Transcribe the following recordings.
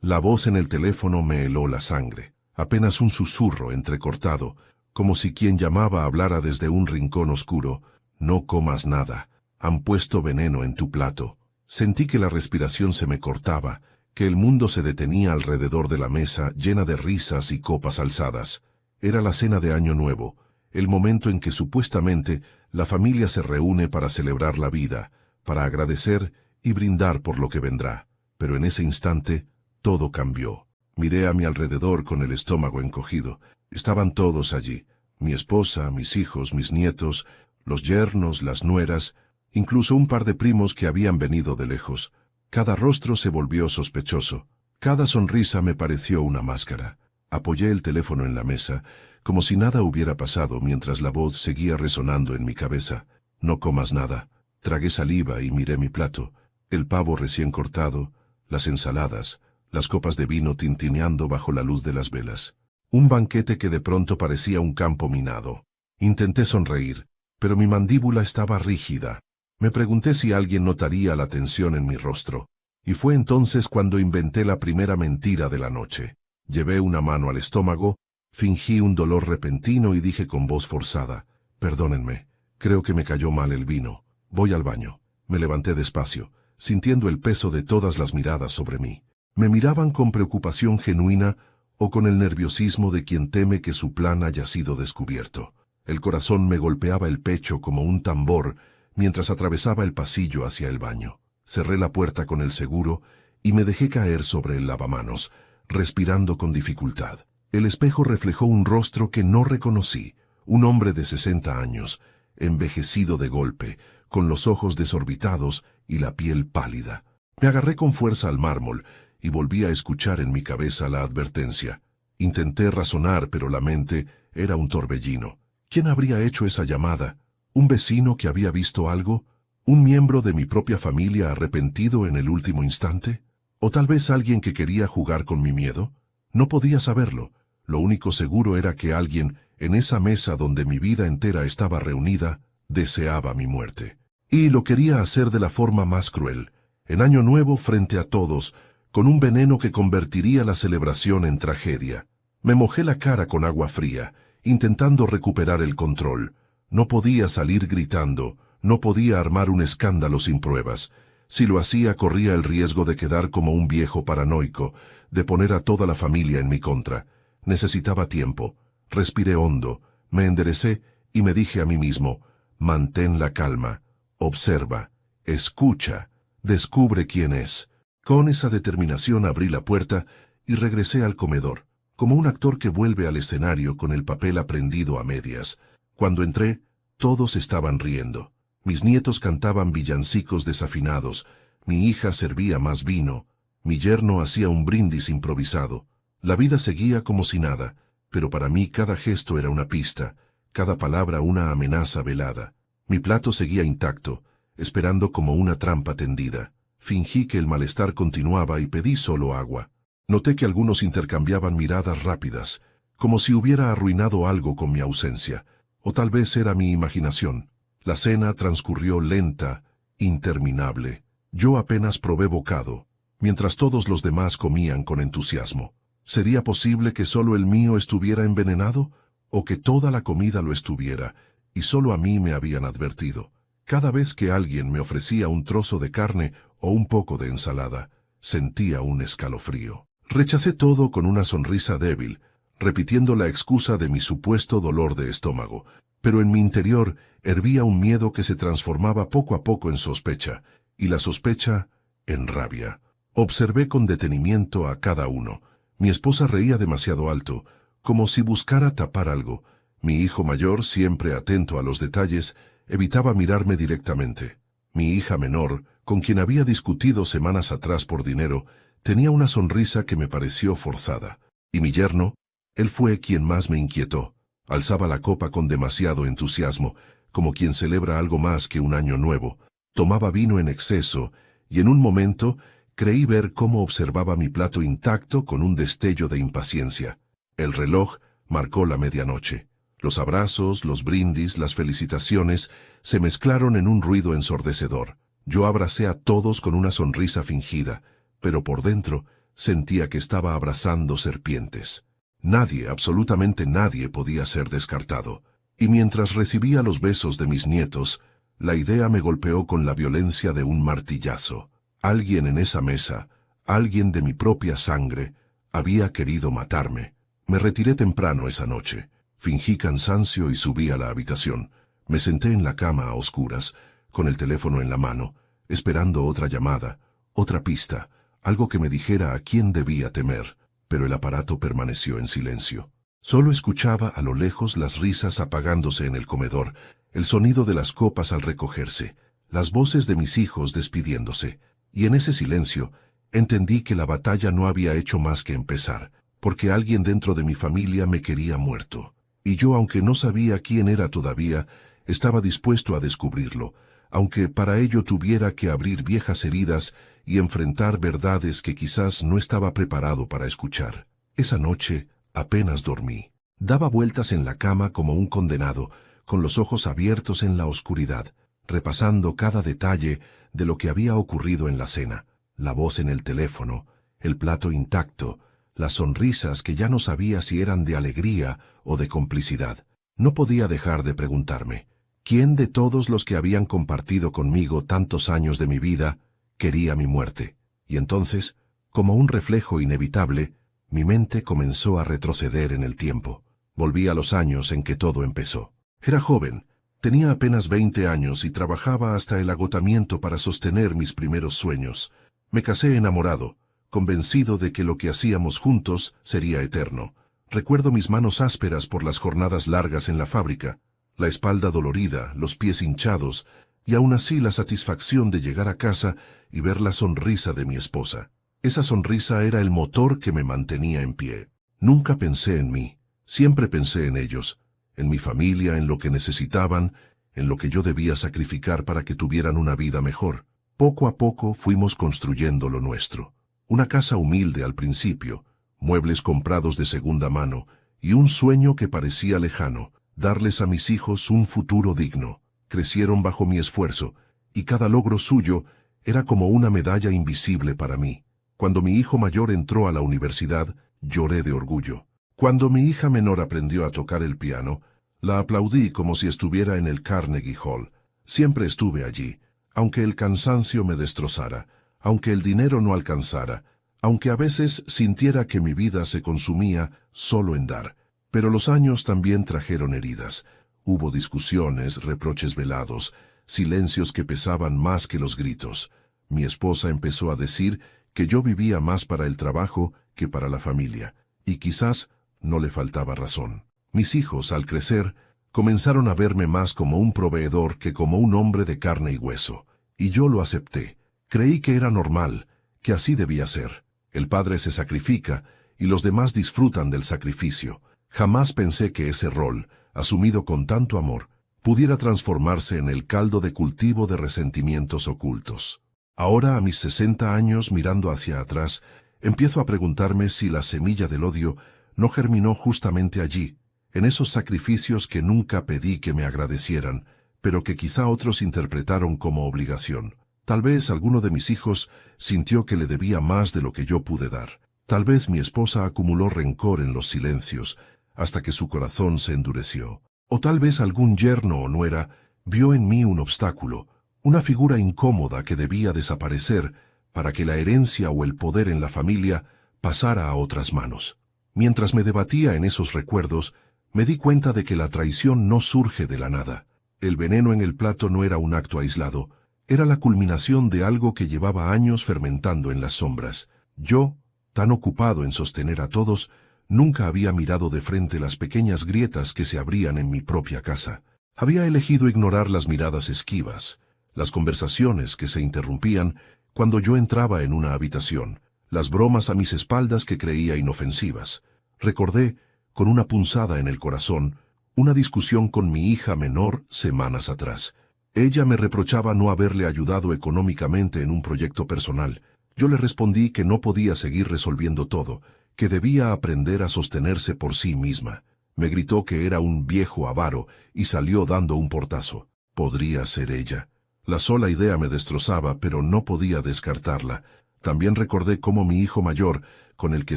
La voz en el teléfono me heló la sangre, apenas un susurro entrecortado, como si quien llamaba hablara desde un rincón oscuro. No comas nada, han puesto veneno en tu plato. Sentí que la respiración se me cortaba, que el mundo se detenía alrededor de la mesa llena de risas y copas alzadas. Era la cena de Año Nuevo, el momento en que supuestamente la familia se reúne para celebrar la vida, para agradecer y brindar por lo que vendrá. Pero en ese instante, todo cambió. Miré a mi alrededor con el estómago encogido. Estaban todos allí, mi esposa, mis hijos, mis nietos, los yernos, las nueras, incluso un par de primos que habían venido de lejos. Cada rostro se volvió sospechoso. Cada sonrisa me pareció una máscara. Apoyé el teléfono en la mesa, como si nada hubiera pasado mientras la voz seguía resonando en mi cabeza. No comas nada. Tragué saliva y miré mi plato. El pavo recién cortado, las ensaladas, las copas de vino tintineando bajo la luz de las velas. Un banquete que de pronto parecía un campo minado. Intenté sonreír, pero mi mandíbula estaba rígida. Me pregunté si alguien notaría la tensión en mi rostro. Y fue entonces cuando inventé la primera mentira de la noche. Llevé una mano al estómago, fingí un dolor repentino y dije con voz forzada: «Perdónenme, creo que me cayó mal el vino. Voy al baño». Me levanté despacio, sintiendo el peso de todas las miradas sobre mí. Me miraban con preocupación genuina o con el nerviosismo de quien teme que su plan haya sido descubierto. El corazón me golpeaba el pecho como un tambor mientras atravesaba el pasillo hacia el baño. Cerré la puerta con el seguro y me dejé caer sobre el lavamanos, respirando con dificultad. El espejo reflejó un rostro que no reconocí, un hombre de 60 años, envejecido de golpe, con los ojos desorbitados y la piel pálida. Me agarré con fuerza al mármol y volví a escuchar en mi cabeza la advertencia. Intenté razonar, pero la mente era un torbellino. ¿Quién habría hecho esa llamada? ¿Un vecino que había visto algo? ¿Un miembro de mi propia familia arrepentido en el último instante? ¿O tal vez alguien que quería jugar con mi miedo? No podía saberlo. Lo único seguro era que alguien, en esa mesa donde mi vida entera estaba reunida, deseaba mi muerte. Y lo quería hacer de la forma más cruel, en Año Nuevo frente a todos, con un veneno que convertiría la celebración en tragedia. Me mojé la cara con agua fría, intentando recuperar el control. No podía salir gritando, no podía armar un escándalo sin pruebas. Si lo hacía, corría el riesgo de quedar como un viejo paranoico, de poner a toda la familia en mi contra. Necesitaba tiempo. Respiré hondo, me enderecé y me dije a mí mismo: mantén la calma, observa, escucha, descubre quién es. Con esa determinación abrí la puerta y regresé al comedor, como un actor que vuelve al escenario con el papel aprendido a medias. Cuando entré, todos estaban riendo. Mis nietos cantaban villancicos desafinados, mi hija servía más vino, mi yerno hacía un brindis improvisado. La vida seguía como si nada, pero para mí cada gesto era una pista, cada palabra una amenaza velada. Mi plato seguía intacto, esperando como una trampa tendida. Fingí que el malestar continuaba y pedí solo agua. Noté que algunos intercambiaban miradas rápidas, como si hubiera arruinado algo con mi ausencia, o tal vez era mi imaginación. La cena transcurrió lenta, interminable. Yo apenas probé bocado, mientras todos los demás comían con entusiasmo. ¿Sería posible que solo el mío estuviera envenenado? ¿O que toda la comida lo estuviera, y solo a mí me habían advertido? Cada vez que alguien me ofrecía un trozo de carne o un poco de ensalada, sentía un escalofrío. Rechacé todo con una sonrisa débil, repitiendo la excusa de mi supuesto dolor de estómago, pero en mi interior hervía un miedo que se transformaba poco a poco en sospecha, y la sospecha en rabia. Observé con detenimiento a cada uno. Mi esposa reía demasiado alto, como si buscara tapar algo. Mi hijo mayor, siempre atento a los detalles, evitaba mirarme directamente. Mi hija menor, con quien había discutido semanas atrás por dinero, tenía una sonrisa que me pareció forzada. Y mi yerno, él fue quien más me inquietó. Alzaba la copa con demasiado entusiasmo, como quien celebra algo más que un año nuevo. Tomaba vino en exceso, y en un momento creí ver cómo observaba mi plato intacto con un destello de impaciencia. El reloj marcó la medianoche. Los abrazos, los brindis, las felicitaciones se mezclaron en un ruido ensordecedor. Yo abracé a todos con una sonrisa fingida, pero por dentro Sentía que estaba abrazando serpientes. Nadie, absolutamente nadie podía ser descartado. Y mientras recibía los besos de mis nietos, la idea me golpeó con la violencia de un martillazo. Alguien en esa mesa, alguien de mi propia sangre, había querido matarme. Me retiré temprano esa noche. Fingí cansancio y subí a la habitación. Me senté en la cama a oscuras, con el teléfono en la mano, esperando otra llamada, otra pista, algo que me dijera a quién debía temer, pero el aparato permaneció en silencio. Solo escuchaba a lo lejos las risas apagándose en el comedor, el sonido de las copas al recogerse, las voces de mis hijos despidiéndose, y en ese silencio entendí que la batalla no había hecho más que empezar, porque alguien dentro de mi familia me quería muerto. Y yo, aunque no sabía quién era todavía, estaba dispuesto a descubrirlo, aunque para ello tuviera que abrir viejas heridas y enfrentar verdades que quizás no estaba preparado para escuchar. Esa noche apenas dormí. Daba vueltas en la cama como un condenado, con los ojos abiertos en la oscuridad, repasando cada detalle de lo que había ocurrido en la cena, la voz en el teléfono, el plato intacto, las sonrisas que ya no sabía si eran de alegría o de complicidad. No podía dejar de preguntarme, ¿quién de todos los que habían compartido conmigo tantos años de mi vida quería mi muerte? Y entonces, como un reflejo inevitable, mi mente comenzó a retroceder en el tiempo. Volví a los años en que todo empezó. Era joven, tenía apenas 20 años y trabajaba hasta el agotamiento para sostener mis primeros sueños. Me casé enamorado, convencido de que lo que hacíamos juntos sería eterno. Recuerdo mis manos ásperas por las jornadas largas en la fábrica, la espalda dolorida, los pies hinchados, y aún así la satisfacción de llegar a casa y ver la sonrisa de mi esposa. Esa sonrisa era el motor que me mantenía en pie. Nunca pensé en mí, siempre pensé en ellos, en mi familia, en lo que necesitaban, en lo que yo debía sacrificar para que tuvieran una vida mejor. Poco a poco fuimos construyendo lo nuestro. Una casa humilde al principio, muebles comprados de segunda mano, y un sueño que parecía lejano, darles a mis hijos un futuro digno. Crecieron bajo mi esfuerzo, y cada logro suyo era como una medalla invisible para mí. Cuando mi hijo mayor entró a la universidad, lloré de orgullo. Cuando mi hija menor aprendió a tocar el piano, la aplaudí como si estuviera en el Carnegie Hall. Siempre estuve allí, aunque el cansancio me destrozara, aunque el dinero no alcanzara, aunque a veces sintiera que mi vida se consumía solo en dar. Pero los años también trajeron heridas. Hubo discusiones, reproches velados, silencios que pesaban más que los gritos. Mi esposa empezó a decir que yo vivía más para el trabajo que para la familia, y quizás no le faltaba razón. Mis hijos, al crecer, comenzaron a verme más como un proveedor que como un hombre de carne y hueso, y yo lo acepté. Creí que era normal, que así debía ser. El padre se sacrifica, y los demás disfrutan del sacrificio. Jamás pensé que ese rol, asumido con tanto amor, pudiera transformarse en el caldo de cultivo de resentimientos ocultos. Ahora, a mis 60 años, mirando hacia atrás, empiezo a preguntarme si la semilla del odio no germinó justamente allí, en esos sacrificios que nunca pedí que me agradecieran, pero que quizá otros interpretaron como obligación. Tal vez alguno de mis hijos sintió que le debía más de lo que yo pude dar. Tal vez mi esposa acumuló rencor en los silencios, hasta que su corazón se endureció. O tal vez algún yerno o nuera vio en mí un obstáculo, una figura incómoda que debía desaparecer para que la herencia o el poder en la familia pasara a otras manos. Mientras me debatía en esos recuerdos, me di cuenta de que la traición no surge de la nada. El veneno en el plato no era un acto aislado, era la culminación de algo que llevaba años fermentando en las sombras. Yo, tan ocupado en sostener a todos, nunca había mirado de frente las pequeñas grietas que se abrían en mi propia casa. Había elegido ignorar las miradas esquivas, las conversaciones que se interrumpían cuando yo entraba en una habitación, las bromas a mis espaldas que creía inofensivas. Recordé, con una punzada en el corazón, una discusión con mi hija menor semanas atrás. Ella me reprochaba no haberle ayudado económicamente en un proyecto personal. Yo le respondí que no podía seguir resolviendo todo, que debía aprender a sostenerse por sí misma. Me gritó que era un viejo avaro y salió dando un portazo. Podría ser ella. La sola idea me destrozaba, pero no podía descartarla. También recordé cómo mi hijo mayor, con el que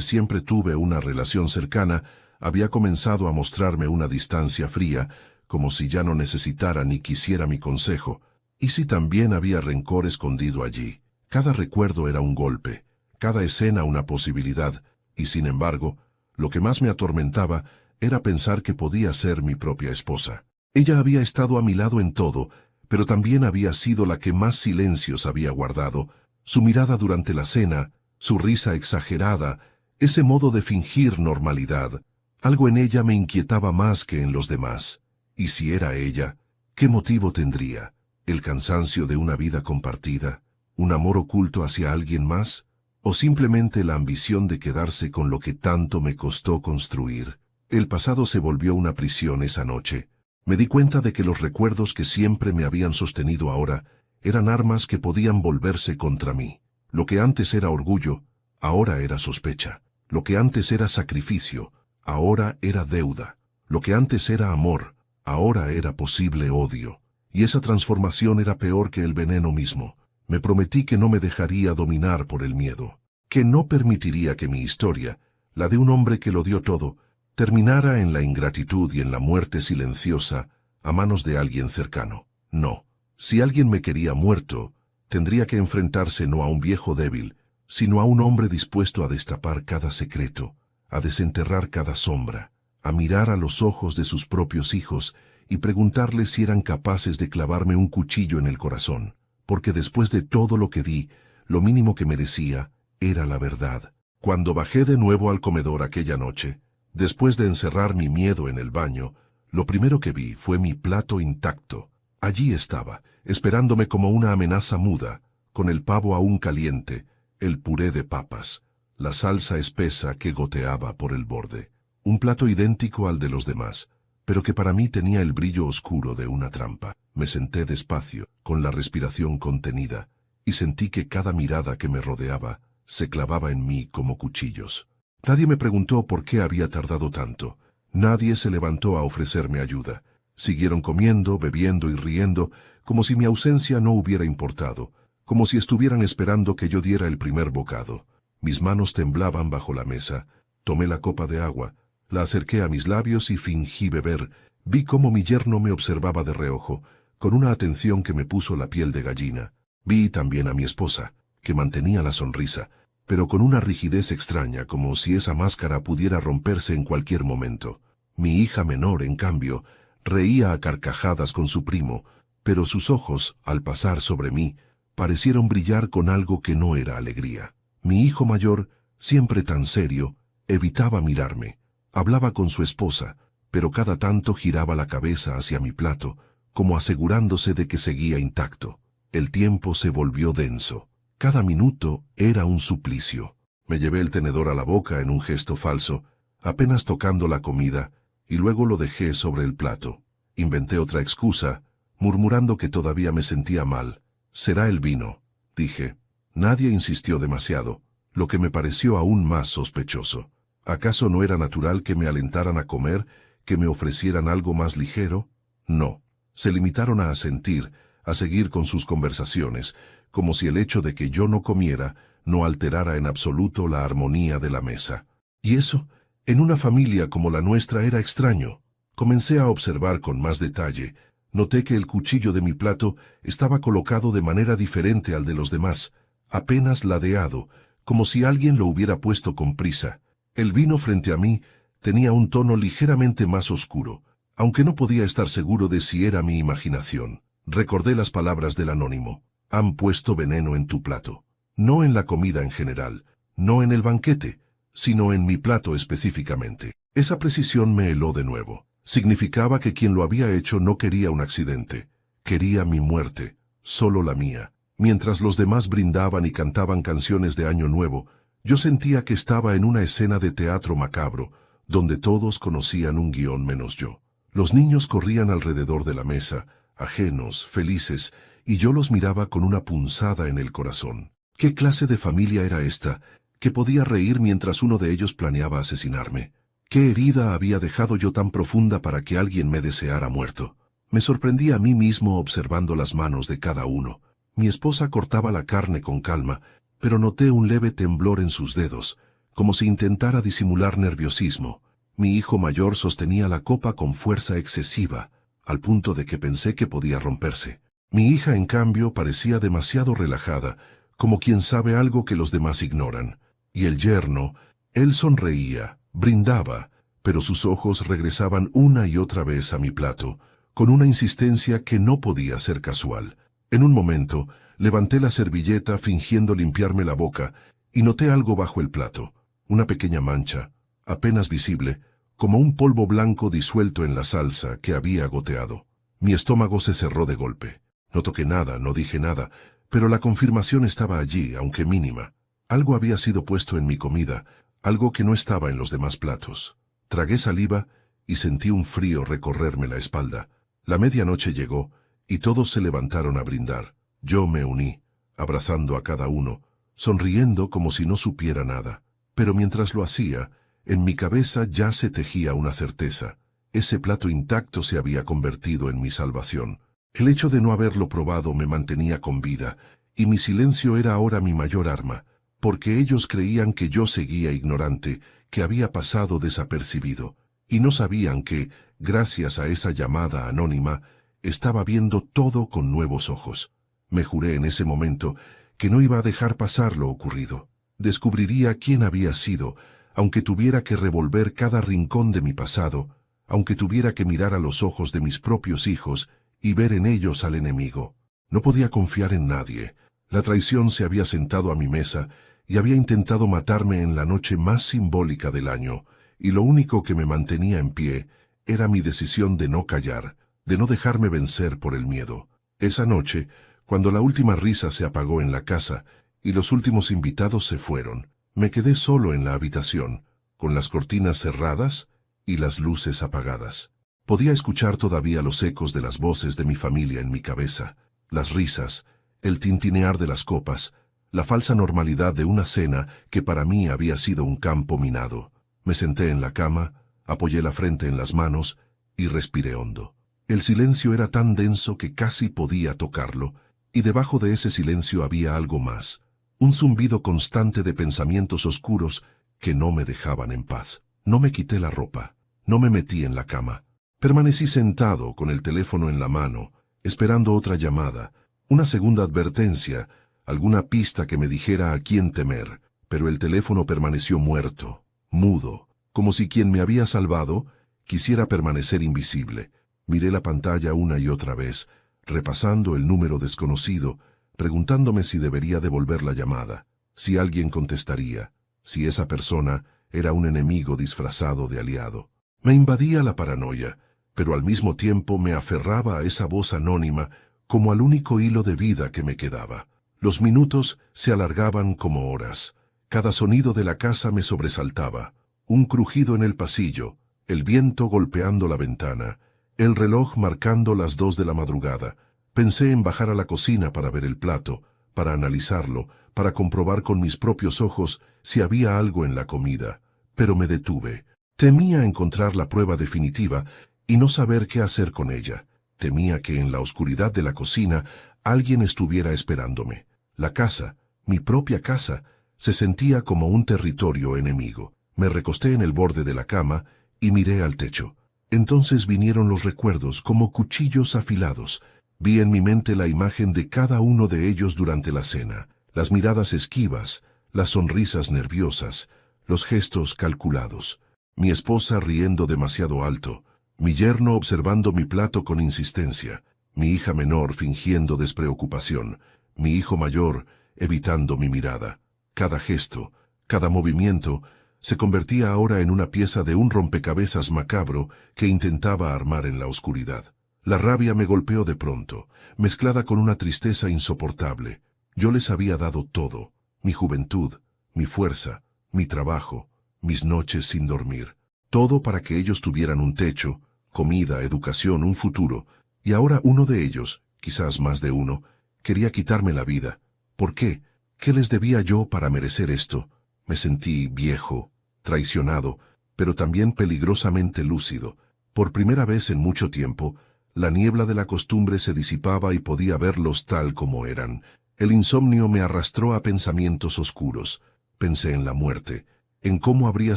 siempre tuve una relación cercana, había comenzado a mostrarme una distancia fría, como si ya no necesitara ni quisiera mi consejo, y si también había rencor escondido allí. Cada recuerdo era un golpe, cada escena una posibilidad, y sin embargo, lo que más me atormentaba era pensar que podía ser mi propia esposa. Ella había estado a mi lado en todo, pero también había sido la que más silencios había guardado. Su mirada durante la cena, su risa exagerada, ese modo de fingir normalidad, algo en ella me inquietaba más que en los demás. Y si era ella, ¿qué motivo tendría? ¿El cansancio de una vida compartida? ¿Un amor oculto hacia alguien más? ¿O simplemente la ambición de quedarse con lo que tanto me costó construir? El pasado se volvió una prisión esa noche. Me di cuenta de que los recuerdos que siempre me habían sostenido ahora eran armas que podían volverse contra mí. Lo que antes era orgullo, ahora era sospecha. Lo que antes era sacrificio, ahora era deuda. Lo que antes era amor, ahora era posible odio. Y esa transformación era peor que el veneno mismo. Me prometí que no me dejaría dominar por el miedo, que no permitiría que mi historia, la de un hombre que lo dio todo, terminara en la ingratitud y en la muerte silenciosa a manos de alguien cercano. No. Si alguien me quería muerto, tendría que enfrentarse no a un viejo débil, sino a un hombre dispuesto a destapar cada secreto, a desenterrar cada sombra, a mirar a los ojos de sus propios hijos y preguntarles si eran capaces de clavarme un cuchillo en el corazón, porque después de todo lo que di, lo mínimo que merecía era la verdad. Cuando bajé de nuevo al comedor aquella noche, después de encerrar mi miedo en el baño, lo primero que vi fue mi plato intacto. Allí estaba, esperándome como una amenaza muda, con el pavo aún caliente, el puré de papas, la salsa espesa que goteaba por el borde. Un plato idéntico al de los demás, pero que para mí tenía el brillo oscuro de una trampa. Me senté despacio, con la respiración contenida, y sentí que cada mirada que me rodeaba se clavaba en mí como cuchillos. Nadie me preguntó por qué había tardado tanto. Nadie se levantó a ofrecerme ayuda. Siguieron comiendo, bebiendo y riendo, como si mi ausencia no hubiera importado, como si estuvieran esperando que yo diera el primer bocado. Mis manos temblaban bajo la mesa. Tomé la copa de agua, la acerqué a mis labios y fingí beber. Vi cómo mi yerno me observaba de reojo, con una atención que me puso la piel de gallina. Vi también a mi esposa, que mantenía la sonrisa, pero con una rigidez extraña, como si esa máscara pudiera romperse en cualquier momento. Mi hija menor, en cambio, reía a carcajadas con su primo, pero sus ojos, al pasar sobre mí, parecieron brillar con algo que no era alegría. Mi hijo mayor, siempre tan serio, evitaba mirarme. Hablaba con su esposa, pero cada tanto giraba la cabeza hacia mi plato, como asegurándose de que seguía intacto. El tiempo se volvió denso. Cada minuto era un suplicio. Me llevé el tenedor a la boca en un gesto falso, apenas tocando la comida, y luego lo dejé sobre el plato. Inventé otra excusa, murmurando que todavía me sentía mal. «Será el vino», dije. Nadie insistió demasiado, lo que me pareció aún más sospechoso. ¿Acaso no era natural que me alentaran a comer, que me ofrecieran algo más ligero? No. Se limitaron a asentir, a seguir con sus conversaciones, como si el hecho de que yo no comiera no alterara en absoluto la armonía de la mesa. Y eso, en una familia como la nuestra, era extraño. Comencé a observar con más detalle. Noté que el cuchillo de mi plato estaba colocado de manera diferente al de los demás, apenas ladeado, como si alguien lo hubiera puesto con prisa. El vino frente a mí tenía un tono ligeramente más oscuro, aunque no podía estar seguro de si era mi imaginación. Recordé las palabras del anónimo. «Han puesto veneno en tu plato». No en la comida en general, no en el banquete, sino en mi plato específicamente. Esa precisión me heló de nuevo. Significaba que quien lo había hecho no quería un accidente. Quería mi muerte, solo la mía. Mientras los demás brindaban y cantaban canciones de Año Nuevo, yo sentía que estaba en una escena de teatro macabro, donde todos conocían un guión menos yo. Los niños corrían alrededor de la mesa, ajenos, felices, y yo los miraba con una punzada en el corazón. ¿Qué clase de familia era esta, que podía reír mientras uno de ellos planeaba asesinarme? ¿Qué herida había dejado yo tan profunda para que alguien me deseara muerto? Me sorprendí a mí mismo observando las manos de cada uno. Mi esposa cortaba la carne con calma, pero noté un leve temblor en sus dedos, como si intentara disimular nerviosismo. Mi hijo mayor sostenía la copa con fuerza excesiva, al punto de que pensé que podía romperse. Mi hija, en cambio, parecía demasiado relajada, como quien sabe algo que los demás ignoran. Y el yerno, él sonreía, brindaba, pero sus ojos regresaban una y otra vez a mi plato, con una insistencia que no podía ser casual. En un momento, levanté la servilleta fingiendo limpiarme la boca, y noté algo bajo el plato, una pequeña mancha, apenas visible, como un polvo blanco disuelto en la salsa que había goteado. Mi estómago se cerró de golpe. No toqué nada, no dije nada, pero la confirmación estaba allí, aunque mínima. Algo había sido puesto en mi comida, algo que no estaba en los demás platos. Tragué saliva y sentí un frío recorrerme la espalda. La medianoche llegó, y todos se levantaron a brindar. Yo me uní, abrazando a cada uno, sonriendo como si no supiera nada. Pero mientras lo hacía, en mi cabeza ya se tejía una certeza. Ese plato intacto se había convertido en mi salvación. El hecho de no haberlo probado me mantenía con vida, y mi silencio era ahora mi mayor arma, porque ellos creían que yo seguía ignorante, que había pasado desapercibido, y no sabían que, gracias a esa llamada anónima, estaba viendo todo con nuevos ojos. Me juré en ese momento que no iba a dejar pasar lo ocurrido. Descubriría quién había sido, aunque tuviera que revolver cada rincón de mi pasado, aunque tuviera que mirar a los ojos de mis propios hijos y ver en ellos al enemigo. No podía confiar en nadie. La traición se había sentado a mi mesa y había intentado matarme en la noche más simbólica del año, y lo único que me mantenía en pie era mi decisión de no callar, de no dejarme vencer por el miedo. Esa noche, cuando la última risa se apagó en la casa y los últimos invitados se fueron, me quedé solo en la habitación, con las cortinas cerradas y las luces apagadas. Podía escuchar todavía los ecos de las voces de mi familia en mi cabeza, las risas, el tintinear de las copas, la falsa normalidad de una cena que para mí había sido un campo minado. Me senté en la cama, apoyé la frente en las manos y respiré hondo. El silencio era tan denso que casi podía tocarlo, y debajo de ese silencio había algo más, un zumbido constante de pensamientos oscuros que no me dejaban en paz. No me quité la ropa, no me metí en la cama. Permanecí sentado con el teléfono en la mano, esperando otra llamada, una segunda advertencia, alguna pista que me dijera a quién temer, pero el teléfono permaneció muerto, mudo, como si quien me había salvado quisiera permanecer invisible. Miré la pantalla una y otra vez, repasando el número desconocido, preguntándome si debería devolver la llamada, si alguien contestaría, si esa persona era un enemigo disfrazado de aliado. Me invadía la paranoia, pero al mismo tiempo me aferraba a esa voz anónima como al único hilo de vida que me quedaba. Los minutos se alargaban como horas. Cada sonido de la casa me sobresaltaba. Un crujido en el pasillo, el viento golpeando la ventana, el reloj marcando las 2 de la madrugada. Pensé en bajar a la cocina para ver el plato, para analizarlo, para comprobar con mis propios ojos si había algo en la comida. Pero me detuve. Temía encontrar la prueba definitiva y no saber qué hacer con ella. Temía que en la oscuridad de la cocina alguien estuviera esperándome. La casa, mi propia casa, se sentía como un territorio enemigo. Me recosté en el borde de la cama y miré al techo. Entonces vinieron los recuerdos como cuchillos afilados. Vi en mi mente la imagen de cada uno de ellos durante la cena, las miradas esquivas, las sonrisas nerviosas, los gestos calculados. Mi esposa riendo demasiado alto, mi yerno observando mi plato con insistencia, mi hija menor fingiendo despreocupación, mi hijo mayor evitando mi mirada. Cada gesto, cada movimiento, se convertía ahora en una pieza de un rompecabezas macabro que intentaba armar en la oscuridad. La rabia me golpeó de pronto, mezclada con una tristeza insoportable. Yo les había dado todo, mi juventud, mi fuerza, mi trabajo, mis noches sin dormir, todo para que ellos tuvieran un techo, comida, educación, un futuro, y ahora uno de ellos, quizás más de uno, quería quitarme la vida. ¿Por qué? ¿Qué les debía yo para merecer esto? Me sentí viejo, traicionado, pero también peligrosamente lúcido. Por primera vez en mucho tiempo, la niebla de la costumbre se disipaba y podía verlos tal como eran. El insomnio me arrastró a pensamientos oscuros. Pensé en la muerte, en cómo habría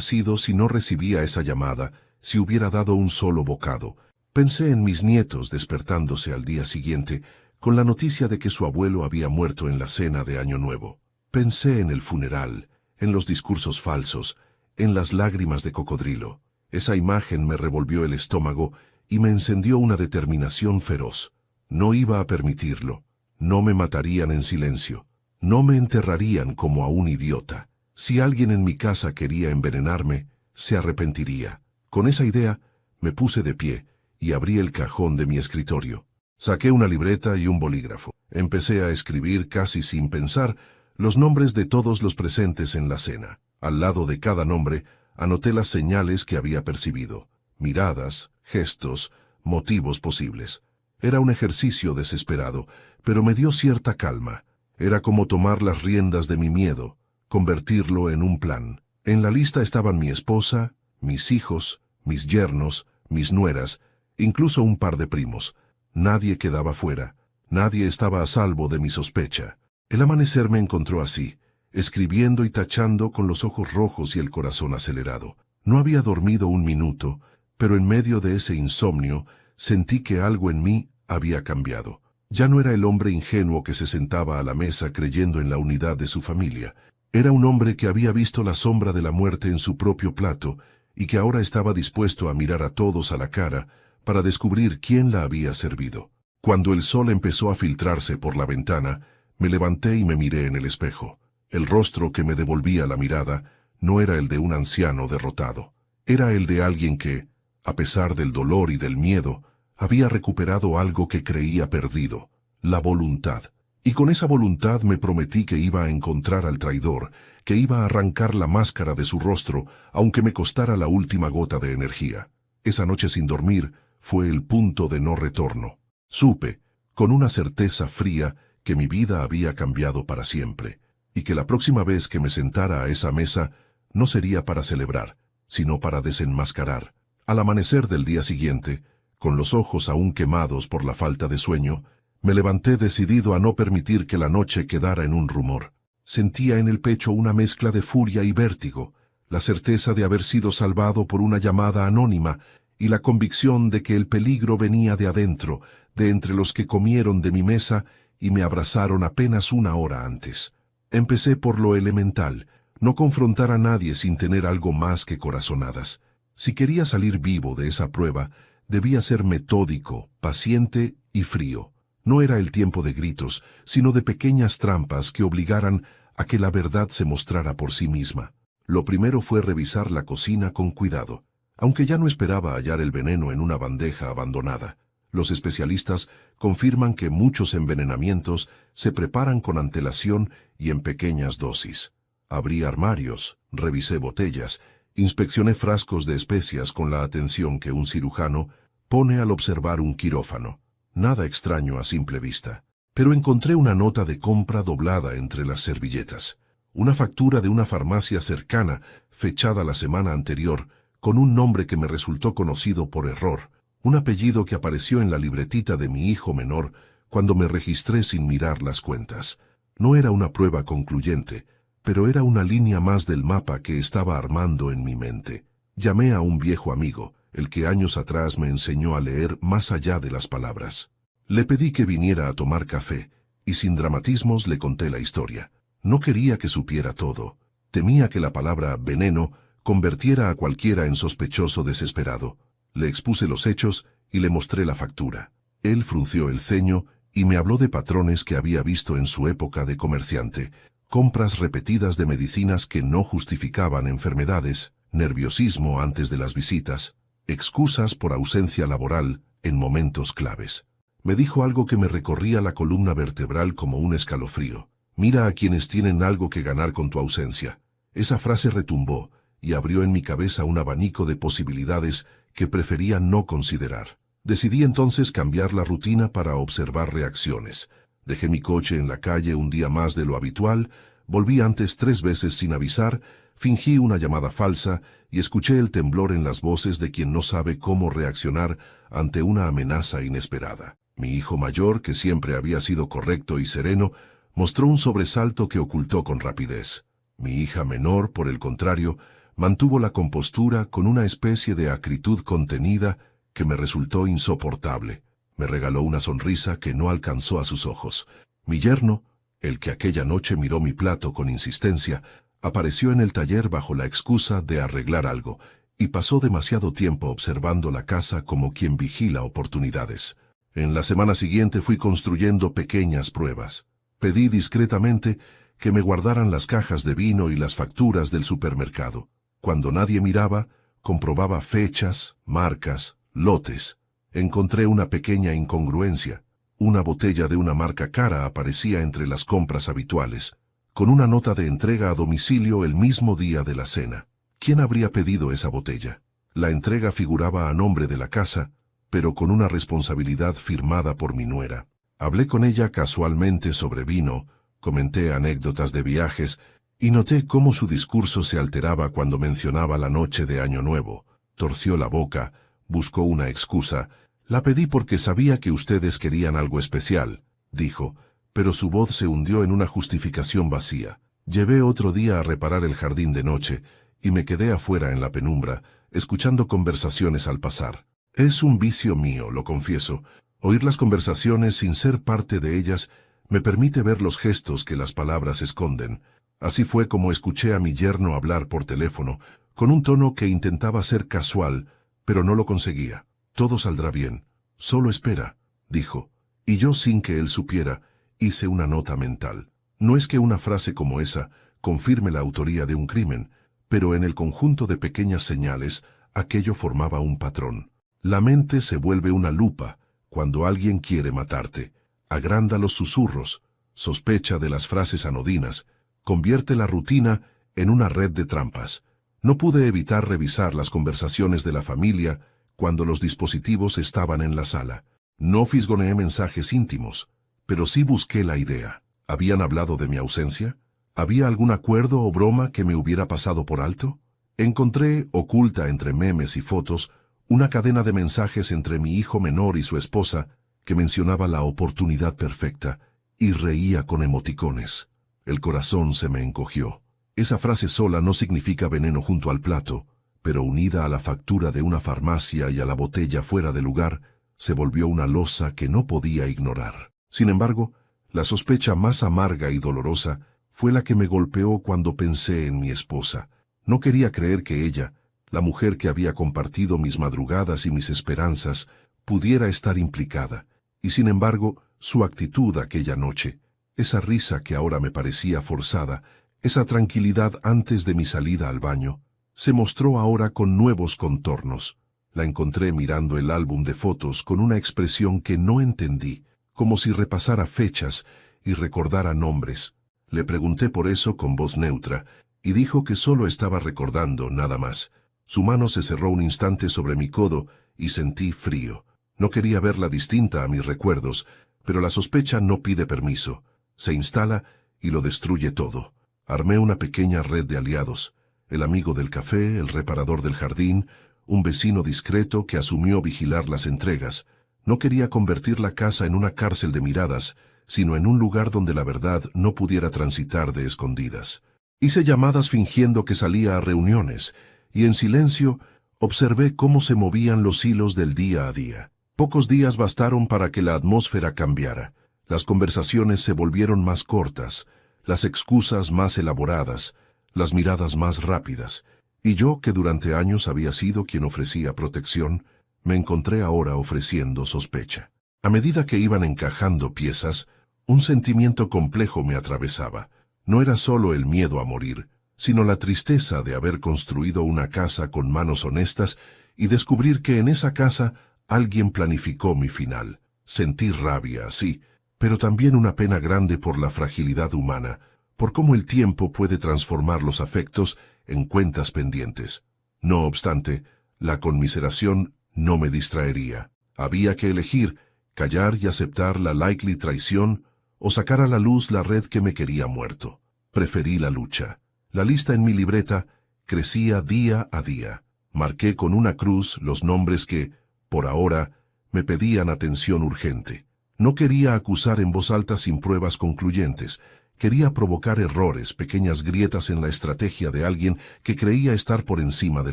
sido si no recibía esa llamada, si hubiera dado un solo bocado. Pensé en mis nietos despertándose al día siguiente, con la noticia de que su abuelo había muerto en la cena de Año Nuevo. Pensé en el funeral, en los discursos falsos, en las lágrimas de cocodrilo. Esa imagen me revolvió el estómago y me encendió una determinación feroz. No iba a permitirlo. No me matarían en silencio. No me enterrarían como a un idiota. Si alguien en mi casa quería envenenarme, se arrepentiría. Con esa idea, me puse de pie y abrí el cajón de mi escritorio. Saqué una libreta y un bolígrafo. Empecé a escribir casi sin pensar los nombres de todos los presentes en la cena. Al lado de cada nombre, anoté las señales que había percibido. Miradas, gestos, motivos posibles. Era un ejercicio desesperado, pero me dio cierta calma. Era como tomar las riendas de mi miedo, convertirlo en un plan. En la lista estaban mi esposa, mis hijos, mis yernos, mis nueras, incluso un par de primos. Nadie quedaba fuera. Nadie estaba a salvo de mi sospecha. El amanecer me encontró así, escribiendo y tachando con los ojos rojos y el corazón acelerado. No había dormido un minuto, pero en medio de ese insomnio sentí que algo en mí había cambiado. Ya no era el hombre ingenuo que se sentaba a la mesa creyendo en la unidad de su familia. Era un hombre que había visto la sombra de la muerte en su propio plato y que ahora estaba dispuesto a mirar a todos a la cara para descubrir quién la había servido. Cuando el sol empezó a filtrarse por la ventana, me levanté y me miré en el espejo. El rostro que me devolvía la mirada no era el de un anciano derrotado. Era el de alguien que, a pesar del dolor y del miedo, había recuperado algo que creía perdido, la voluntad. Y con esa voluntad me prometí que iba a encontrar al traidor, que iba a arrancar la máscara de su rostro, aunque me costara la última gota de energía. Esa noche sin dormir fue el punto de no retorno. Supe, con una certeza fría, que mi vida había cambiado para siempre, y que la próxima vez que me sentara a esa mesa no sería para celebrar, sino para desenmascarar. Al amanecer del día siguiente, con los ojos aún quemados por la falta de sueño, me levanté decidido a no permitir que la noche quedara en un rumor. Sentía en el pecho una mezcla de furia y vértigo, la certeza de haber sido salvado por una llamada anónima y la convicción de que el peligro venía de adentro, de entre los que comieron de mi mesa y me abrazaron apenas una hora antes. Empecé por lo elemental, no confrontar a nadie sin tener algo más que corazonadas. Si quería salir vivo de esa prueba, debía ser metódico, paciente y frío. No era el tiempo de gritos, sino de pequeñas trampas que obligaran a que la verdad se mostrara por sí misma. Lo primero fue revisar la cocina con cuidado, aunque ya no esperaba hallar el veneno en una bandeja abandonada. Los especialistas confirman que muchos envenenamientos se preparan con antelación y en pequeñas dosis. Abrí armarios, revisé botellas, inspeccioné frascos de especias con la atención que un cirujano pone al observar un quirófano. Nada extraño a simple vista. Pero encontré una nota de compra doblada entre las servilletas. Una factura de una farmacia cercana, fechada la semana anterior, con un nombre que me resultó conocido por error, un apellido que apareció en la libretita de mi hijo menor cuando me registré sin mirar las cuentas. No era una prueba concluyente, pero era una línea más del mapa que estaba armando en mi mente. Llamé a un viejo amigo, el que años atrás me enseñó a leer más allá de las palabras. Le pedí que viniera a tomar café, y sin dramatismos le conté la historia. No quería que supiera todo. Temía que la palabra veneno convirtiera a cualquiera en sospechoso desesperado. Le expuse los hechos y le mostré la factura. Él frunció el ceño y me habló de patrones que había visto en su época de comerciante, compras repetidas de medicinas que no justificaban enfermedades, nerviosismo antes de las visitas, excusas por ausencia laboral en momentos claves. Me dijo algo que me recorría la columna vertebral como un escalofrío. Mira a quienes tienen algo que ganar con tu ausencia. Esa frase retumbó y abrió en mi cabeza un abanico de posibilidades que prefería no considerar. Decidí entonces cambiar la rutina para observar reacciones. Dejé mi coche en la calle un día más de lo habitual, volví antes 3 veces sin avisar, fingí una llamada falsa y escuché el temblor en las voces de quien no sabe cómo reaccionar ante una amenaza inesperada. Mi hijo mayor, que siempre había sido correcto y sereno, Mostró un sobresalto que ocultó con rapidez. Mi hija menor, por el contrario, mantuvo la compostura con una especie de acritud contenida que me resultó insoportable. Me regaló una sonrisa que no alcanzó a sus ojos. Mi yerno, el que aquella noche miró mi plato con insistencia, apareció en el taller bajo la excusa de arreglar algo, y pasó demasiado tiempo observando la casa como quien vigila oportunidades. En la semana siguiente fui construyendo pequeñas pruebas. Pedí discretamente que me guardaran las cajas de vino y las facturas del supermercado. Cuando nadie miraba, comprobaba fechas, marcas, lotes. Encontré una pequeña incongruencia. Una botella de una marca cara aparecía entre las compras habituales, con una nota de entrega a domicilio el mismo día de la cena. ¿Quién habría pedido esa botella? La entrega figuraba a nombre de la casa, pero con una responsabilidad firmada por mi nuera. Hablé con ella casualmente sobre vino, comenté anécdotas de viajes, y noté cómo su discurso se alteraba cuando mencionaba la noche de Año Nuevo. Torció la boca, buscó una excusa. La pedí porque sabía que ustedes querían algo especial, dijo, pero su voz se hundió en una justificación vacía. Llevé otro día a reparar el jardín de noche, y me quedé afuera en la penumbra, escuchando conversaciones al pasar. Es un vicio mío, lo confieso. Oír las conversaciones sin ser parte de ellas me permite ver los gestos que las palabras esconden. Así fue como escuché a mi yerno hablar por teléfono, con un tono que intentaba ser casual, pero no lo conseguía. Todo saldrá bien. Solo espera, dijo. Y yo, sin que él supiera, hice una nota mental. No es que una frase como esa confirme la autoría de un crimen, pero en el conjunto de pequeñas señales, aquello formaba un patrón. La mente se vuelve una lupa cuando alguien quiere matarte. Agranda los susurros, sospecha de las frases anodinas, convierte la rutina en una red de trampas. No pude evitar revisar las conversaciones de la familia cuando los dispositivos estaban en la sala. No fisgoneé mensajes íntimos, pero sí busqué la idea. ¿Habían hablado de mi ausencia? ¿Había algún acuerdo o broma que me hubiera pasado por alto? Encontré, oculta entre memes y fotos, una cadena de mensajes entre mi hijo menor y su esposa que mencionaba la oportunidad perfecta y reía con emoticones. El corazón se me encogió. Esa frase sola no significa veneno junto al plato, pero unida a la factura de una farmacia y a la botella fuera de lugar, se volvió una losa que no podía ignorar. Sin embargo, la sospecha más amarga y dolorosa fue la que me golpeó cuando pensé en mi esposa. No quería creer que ella, la mujer que había compartido mis madrugadas y mis esperanzas, pudiera estar implicada. Y sin embargo, su actitud aquella noche, esa risa que ahora me parecía forzada, esa tranquilidad antes de mi salida al baño, se mostró ahora con nuevos contornos. La encontré mirando el álbum de fotos con una expresión que no entendí, como si repasara fechas y recordara nombres. Le pregunté por eso con voz neutra, y dijo que solo estaba recordando, nada más. Su mano se cerró un instante sobre mi codo y sentí frío. No quería verla distinta a mis recuerdos, pero la sospecha no pide permiso. Se instala y lo destruye todo. Armé una pequeña red de aliados. El amigo del café, el reparador del jardín, un vecino discreto que asumió vigilar las entregas. No quería convertir la casa en una cárcel de miradas, sino en un lugar donde la verdad no pudiera transitar de escondidas. Hice llamadas fingiendo que salía a reuniones, y en silencio observé cómo se movían los hilos del día a día. Pocos días bastaron para que la atmósfera cambiara. Las conversaciones se volvieron más cortas, las excusas más elaboradas, las miradas más rápidas, y yo, que durante años había sido quien ofrecía protección, me encontré ahora ofreciendo sospecha. A medida que iban encajando piezas, un sentimiento complejo me atravesaba. No era solo el miedo a morir, sino la tristeza de haber construido una casa con manos honestas y descubrir que en esa casa alguien planificó mi final. Sentí rabia, sí, pero también una pena grande por la fragilidad humana, por cómo el tiempo puede transformar los afectos en cuentas pendientes. No obstante, la conmiseración no me distraería. Había que elegir, callar y aceptar la likely traición o sacar a la luz la red que me quería muerto. Preferí la lucha. La lista en mi libreta crecía día a día. Marqué con una cruz los nombres que, por ahora, me pedían atención urgente. No quería acusar en voz alta sin pruebas concluyentes. Quería provocar errores, pequeñas grietas en la estrategia de alguien que creía estar por encima de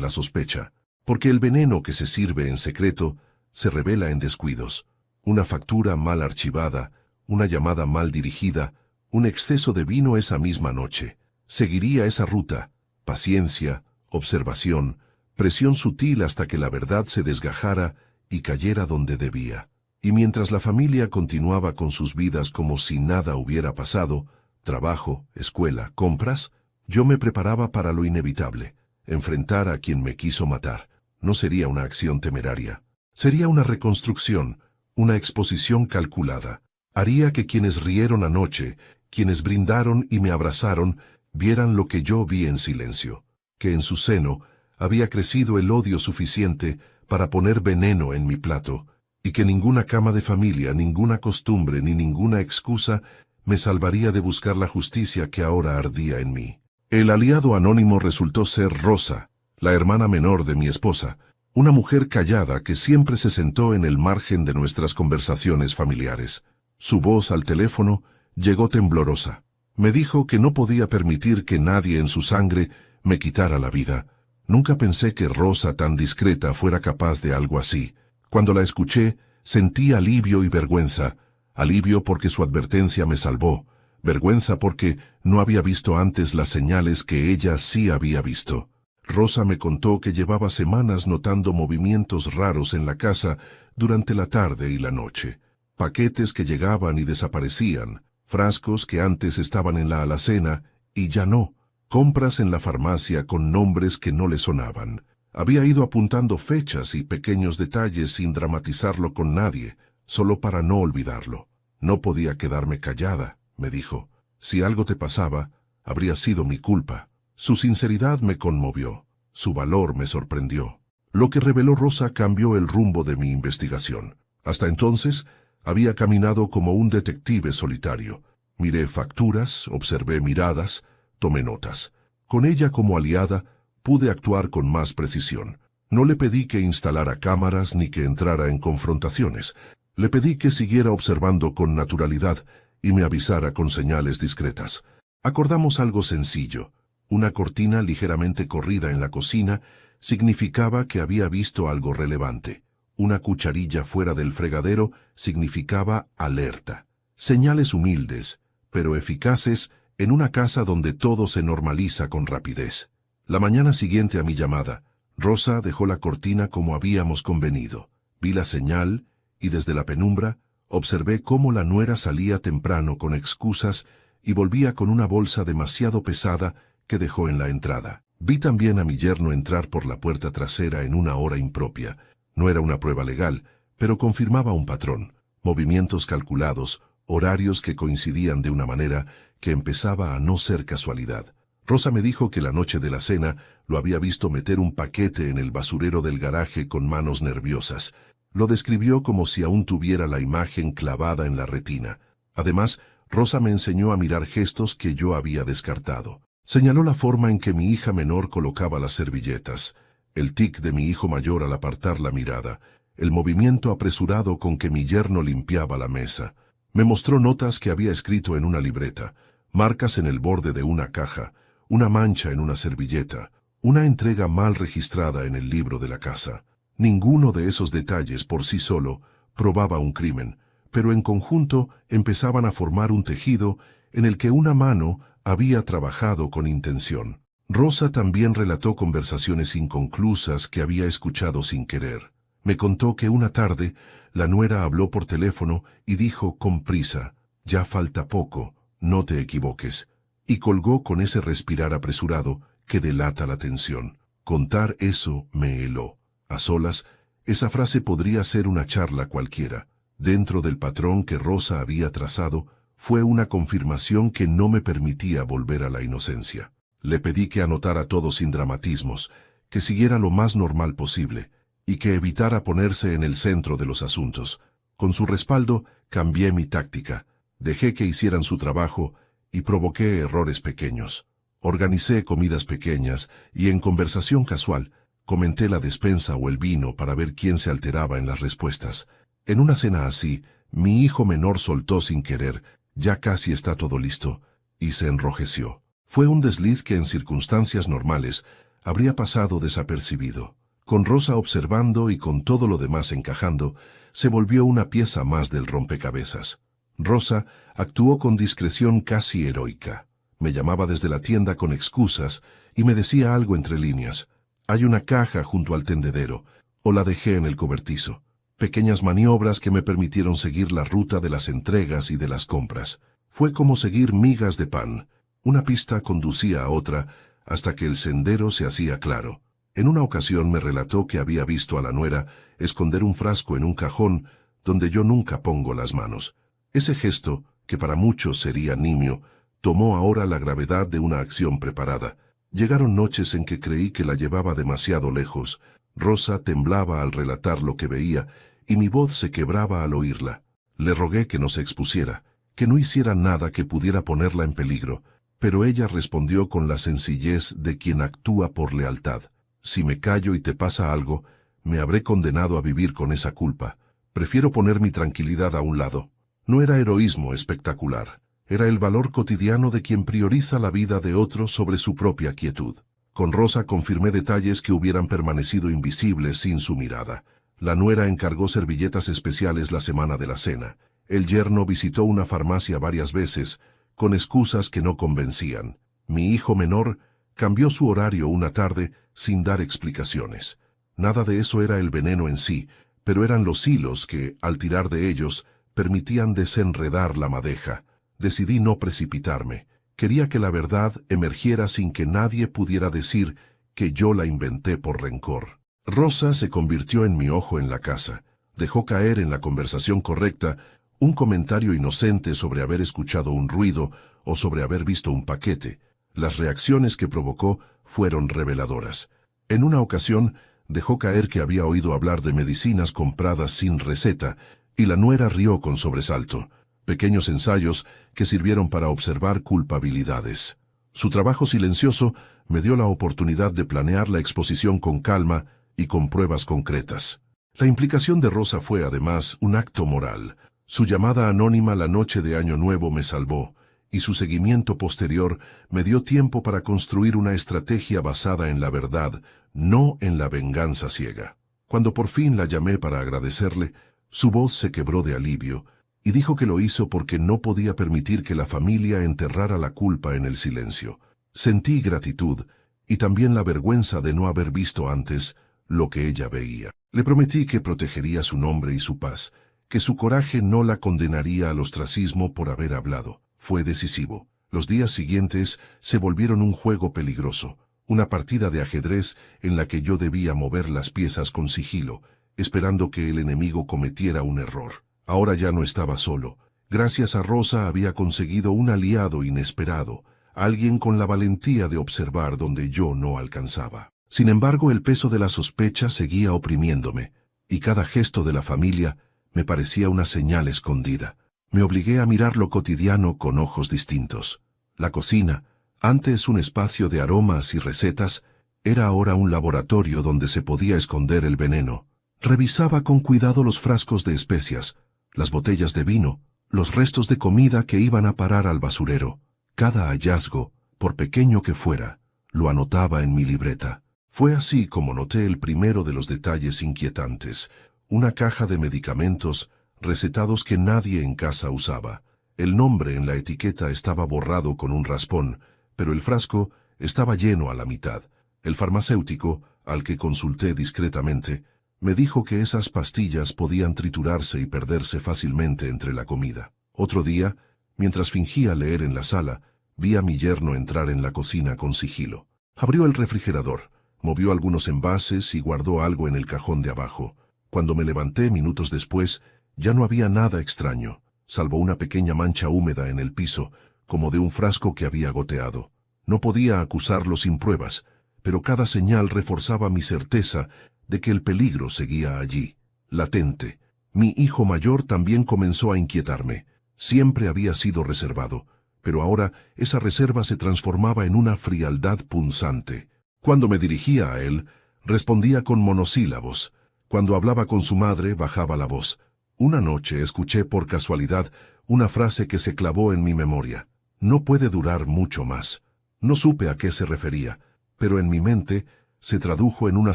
la sospecha. Porque el veneno que se sirve en secreto se revela en descuidos. Una factura mal archivada, una llamada mal dirigida, un exceso de vino esa misma noche. Seguiría esa ruta: paciencia, observación, presión sutil hasta que la verdad se desgajara y cayera donde debía. Y mientras la familia continuaba con sus vidas como si nada hubiera pasado, trabajo, escuela, compras, yo me preparaba para lo inevitable: enfrentar a quien me quiso matar. No sería una acción temeraria. Sería una reconstrucción, una exposición calculada. Haría que quienes rieron anoche, quienes brindaron y me abrazaron, vieran lo que yo vi en silencio: que en su seno había crecido el odio suficiente para poner veneno en mi plato, y que ninguna cama de familia, ninguna costumbre ni ninguna excusa me salvaría de buscar la justicia que ahora ardía en mí. El aliado anónimo resultó ser Rosa, la hermana menor de mi esposa, una mujer callada que siempre se sentó en el margen de nuestras conversaciones familiares. Su voz al teléfono llegó temblorosa. Me dijo que no podía permitir que nadie en su sangre me quitara la vida. Nunca pensé que Rosa, tan discreta, fuera capaz de algo así. Cuando la escuché, sentí alivio y vergüenza. Alivio porque su advertencia me salvó. Vergüenza porque no había visto antes las señales que ella sí había visto. Rosa me contó que llevaba semanas notando movimientos raros en la casa durante la tarde y la noche. Paquetes que llegaban y desaparecían, frascos que antes estaban en la alacena y ya no, compras en la farmacia con nombres que no le sonaban. Había ido apuntando fechas y pequeños detalles sin dramatizarlo con nadie, solo para no olvidarlo. No podía quedarme callada, me dijo. Si algo te pasaba, habría sido mi culpa. Su sinceridad me conmovió, su valor me sorprendió. Lo que reveló Rosa cambió el rumbo de mi investigación. Hasta entonces, había caminado como un detective solitario. Miré facturas, observé miradas, tomé notas. Con ella como aliada, pude actuar con más precisión. No le pedí que instalara cámaras ni que entrara en confrontaciones. Le pedí que siguiera observando con naturalidad y me avisara con señales discretas. Acordamos algo sencillo. Una cortina ligeramente corrida en la cocina significaba que había visto algo relevante. Una cucharilla fuera del fregadero significaba alerta. Señales humildes, pero eficaces en una casa donde todo se normaliza con rapidez. La mañana siguiente a mi llamada, Rosa dejó la cortina como habíamos convenido. Vi la señal y desde la penumbra observé cómo la nuera salía temprano con excusas y volvía con una bolsa demasiado pesada que dejó en la entrada. Vi también a mi yerno entrar por la puerta trasera en una hora impropia. No era una prueba legal, pero confirmaba un patrón: movimientos calculados, horarios que coincidían de una manera que empezaba a no ser casualidad. Rosa me dijo que la noche de la cena lo había visto meter un paquete en el basurero del garaje con manos nerviosas. Lo describió como si aún tuviera la imagen clavada en la retina. Además, Rosa me enseñó a mirar gestos que yo había descartado. Señaló la forma en que mi hija menor colocaba las servilletas, el tic de mi hijo mayor al apartar la mirada, el movimiento apresurado con que mi yerno limpiaba la mesa. Me mostró notas que había escrito en una libreta, marcas en el borde de una caja, una mancha en una servilleta, una entrega mal registrada en el libro de la casa. Ninguno de esos detalles por sí solo probaba un crimen, pero en conjunto empezaban a formar un tejido en el que una mano había trabajado con intención. Rosa también relató conversaciones inconclusas que había escuchado sin querer. Me contó que una tarde la nuera habló por teléfono y dijo con prisa: «Ya falta poco, no te equivoques», y colgó con ese respirar apresurado que delata la tensión. Contar eso me heló. A solas, esa frase podría ser una charla cualquiera. Dentro del patrón que Rosa había trazado, fue una confirmación que no me permitía volver a la inocencia. Le pedí que anotara todo sin dramatismos, que siguiera lo más normal posible, y que evitara ponerse en el centro de los asuntos. Con su respaldo, cambié mi táctica. Dejé que hicieran su trabajo y provoqué errores pequeños. Organicé comidas pequeñas y en conversación casual, comenté la despensa o el vino para ver quién se alteraba en las respuestas. En una cena así, Mi hijo menor soltó sin querer, ya casi está todo listo, y se enrojeció. Fue un desliz que en circunstancias normales habría pasado desapercibido. Con Rosa observando y con todo lo demás encajando, se volvió una pieza más del rompecabezas. Rosa actuó con discreción casi heroica. Me llamaba desde la tienda con excusas y me decía algo entre líneas. Hay una caja junto al tendedero, o la dejé en el cobertizo. Pequeñas maniobras que me permitieron seguir la ruta de las entregas y de las compras. Fue como seguir migas de pan. Una pista conducía a otra hasta que el sendero se hacía claro. En una ocasión me relató que había visto a la nuera esconder un frasco en un cajón donde yo nunca pongo las manos. Ese gesto, que para muchos sería nimio, tomó ahora la gravedad de una acción preparada. Llegaron noches en que creí que la llevaba demasiado lejos. Rosa temblaba al relatar lo que veía, y mi voz se quebraba al oírla. Le rogué que no se expusiera, que no hiciera nada que pudiera ponerla en peligro, pero ella respondió con la sencillez de quien actúa por lealtad. Si me callo y te pasa algo, me habré condenado a vivir con esa culpa. Prefiero poner mi tranquilidad a un lado. No era heroísmo espectacular, era el valor cotidiano de quien prioriza la vida de otro sobre su propia quietud. Con Rosa confirmé detalles que hubieran permanecido invisibles sin su mirada. La nuera encargó servilletas especiales la semana de la cena. El yerno visitó una farmacia varias veces, con excusas que no convencían. Mi hijo menor cambió su horario una tarde sin dar explicaciones. Nada de eso era el veneno en sí, pero eran los hilos que, al tirar de ellos, permitían desenredar la madeja. Decidí no precipitarme. Quería que la verdad emergiera sin que nadie pudiera decir que yo la inventé por rencor. Rosa se convirtió en mi ojo en la casa. Dejó caer en la conversación correcta un comentario inocente sobre haber escuchado un ruido o sobre haber visto un paquete. Las reacciones que provocó fueron reveladoras. En una ocasión, dejó caer que había oído hablar de medicinas compradas sin receta, y la nuera rió con sobresalto. Pequeños ensayos que sirvieron para observar culpabilidades. Su trabajo silencioso me dio la oportunidad de planear la exposición con calma y con pruebas concretas. La implicación de Rosa fue, además, un acto moral. Su llamada anónima la noche de Año Nuevo me salvó, y su seguimiento posterior me dio tiempo para construir una estrategia basada en la verdad, no en la venganza ciega. Cuando por fin la llamé para agradecerle, su voz se quebró de alivio, y dijo que lo hizo porque no podía permitir que la familia enterrara la culpa en el silencio. Sentí gratitud, y también la vergüenza de no haber visto antes lo que ella veía. Le prometí que protegería su nombre y su paz, que su coraje no la condenaría al ostracismo por haber hablado. Fue decisivo. Los días siguientes se volvieron un juego peligroso, una partida de ajedrez en la que yo debía mover las piezas con sigilo, esperando que el enemigo cometiera un error. Ahora ya no estaba solo. Gracias a Rosa había conseguido un aliado inesperado, alguien con la valentía de observar donde yo no alcanzaba. Sin embargo, el peso de la sospecha seguía oprimiéndome, y cada gesto de la familia me parecía una señal escondida. Me obligué a mirar lo cotidiano con ojos distintos. La cocina, antes un espacio de aromas y recetas, era ahora un laboratorio donde se podía esconder el veneno. Revisaba con cuidado los frascos de especias, las botellas de vino, los restos de comida que iban a parar al basurero. Cada hallazgo, por pequeño que fuera, lo anotaba en mi libreta. Fue así como noté el primero de los detalles inquietantes, una caja de medicamentos recetados que nadie en casa usaba. El nombre en la etiqueta estaba borrado con un raspón, pero el frasco estaba lleno a la mitad. El farmacéutico, al que consulté discretamente, me dijo que esas pastillas podían triturarse y perderse fácilmente entre la comida. Otro día, mientras fingía leer en la sala, vi a mi yerno entrar en la cocina con sigilo. Abrió el refrigerador, movió algunos envases y guardó algo en el cajón de abajo. Cuando me levanté minutos después, ya no había nada extraño, salvo una pequeña mancha húmeda en el piso, como de un frasco que había goteado. No podía acusarlo sin pruebas, pero cada señal reforzaba mi certeza de que el peligro seguía allí, latente. Mi hijo mayor también comenzó a inquietarme. Siempre había sido reservado, pero ahora esa reserva se transformaba en una frialdad punzante. Cuando me dirigía a él, respondía con monosílabos. Cuando hablaba con su madre, bajaba la voz. Una noche escuché por casualidad una frase que se clavó en mi memoria. No puede durar mucho más. No supe a qué se refería, pero en mi mente se tradujo en una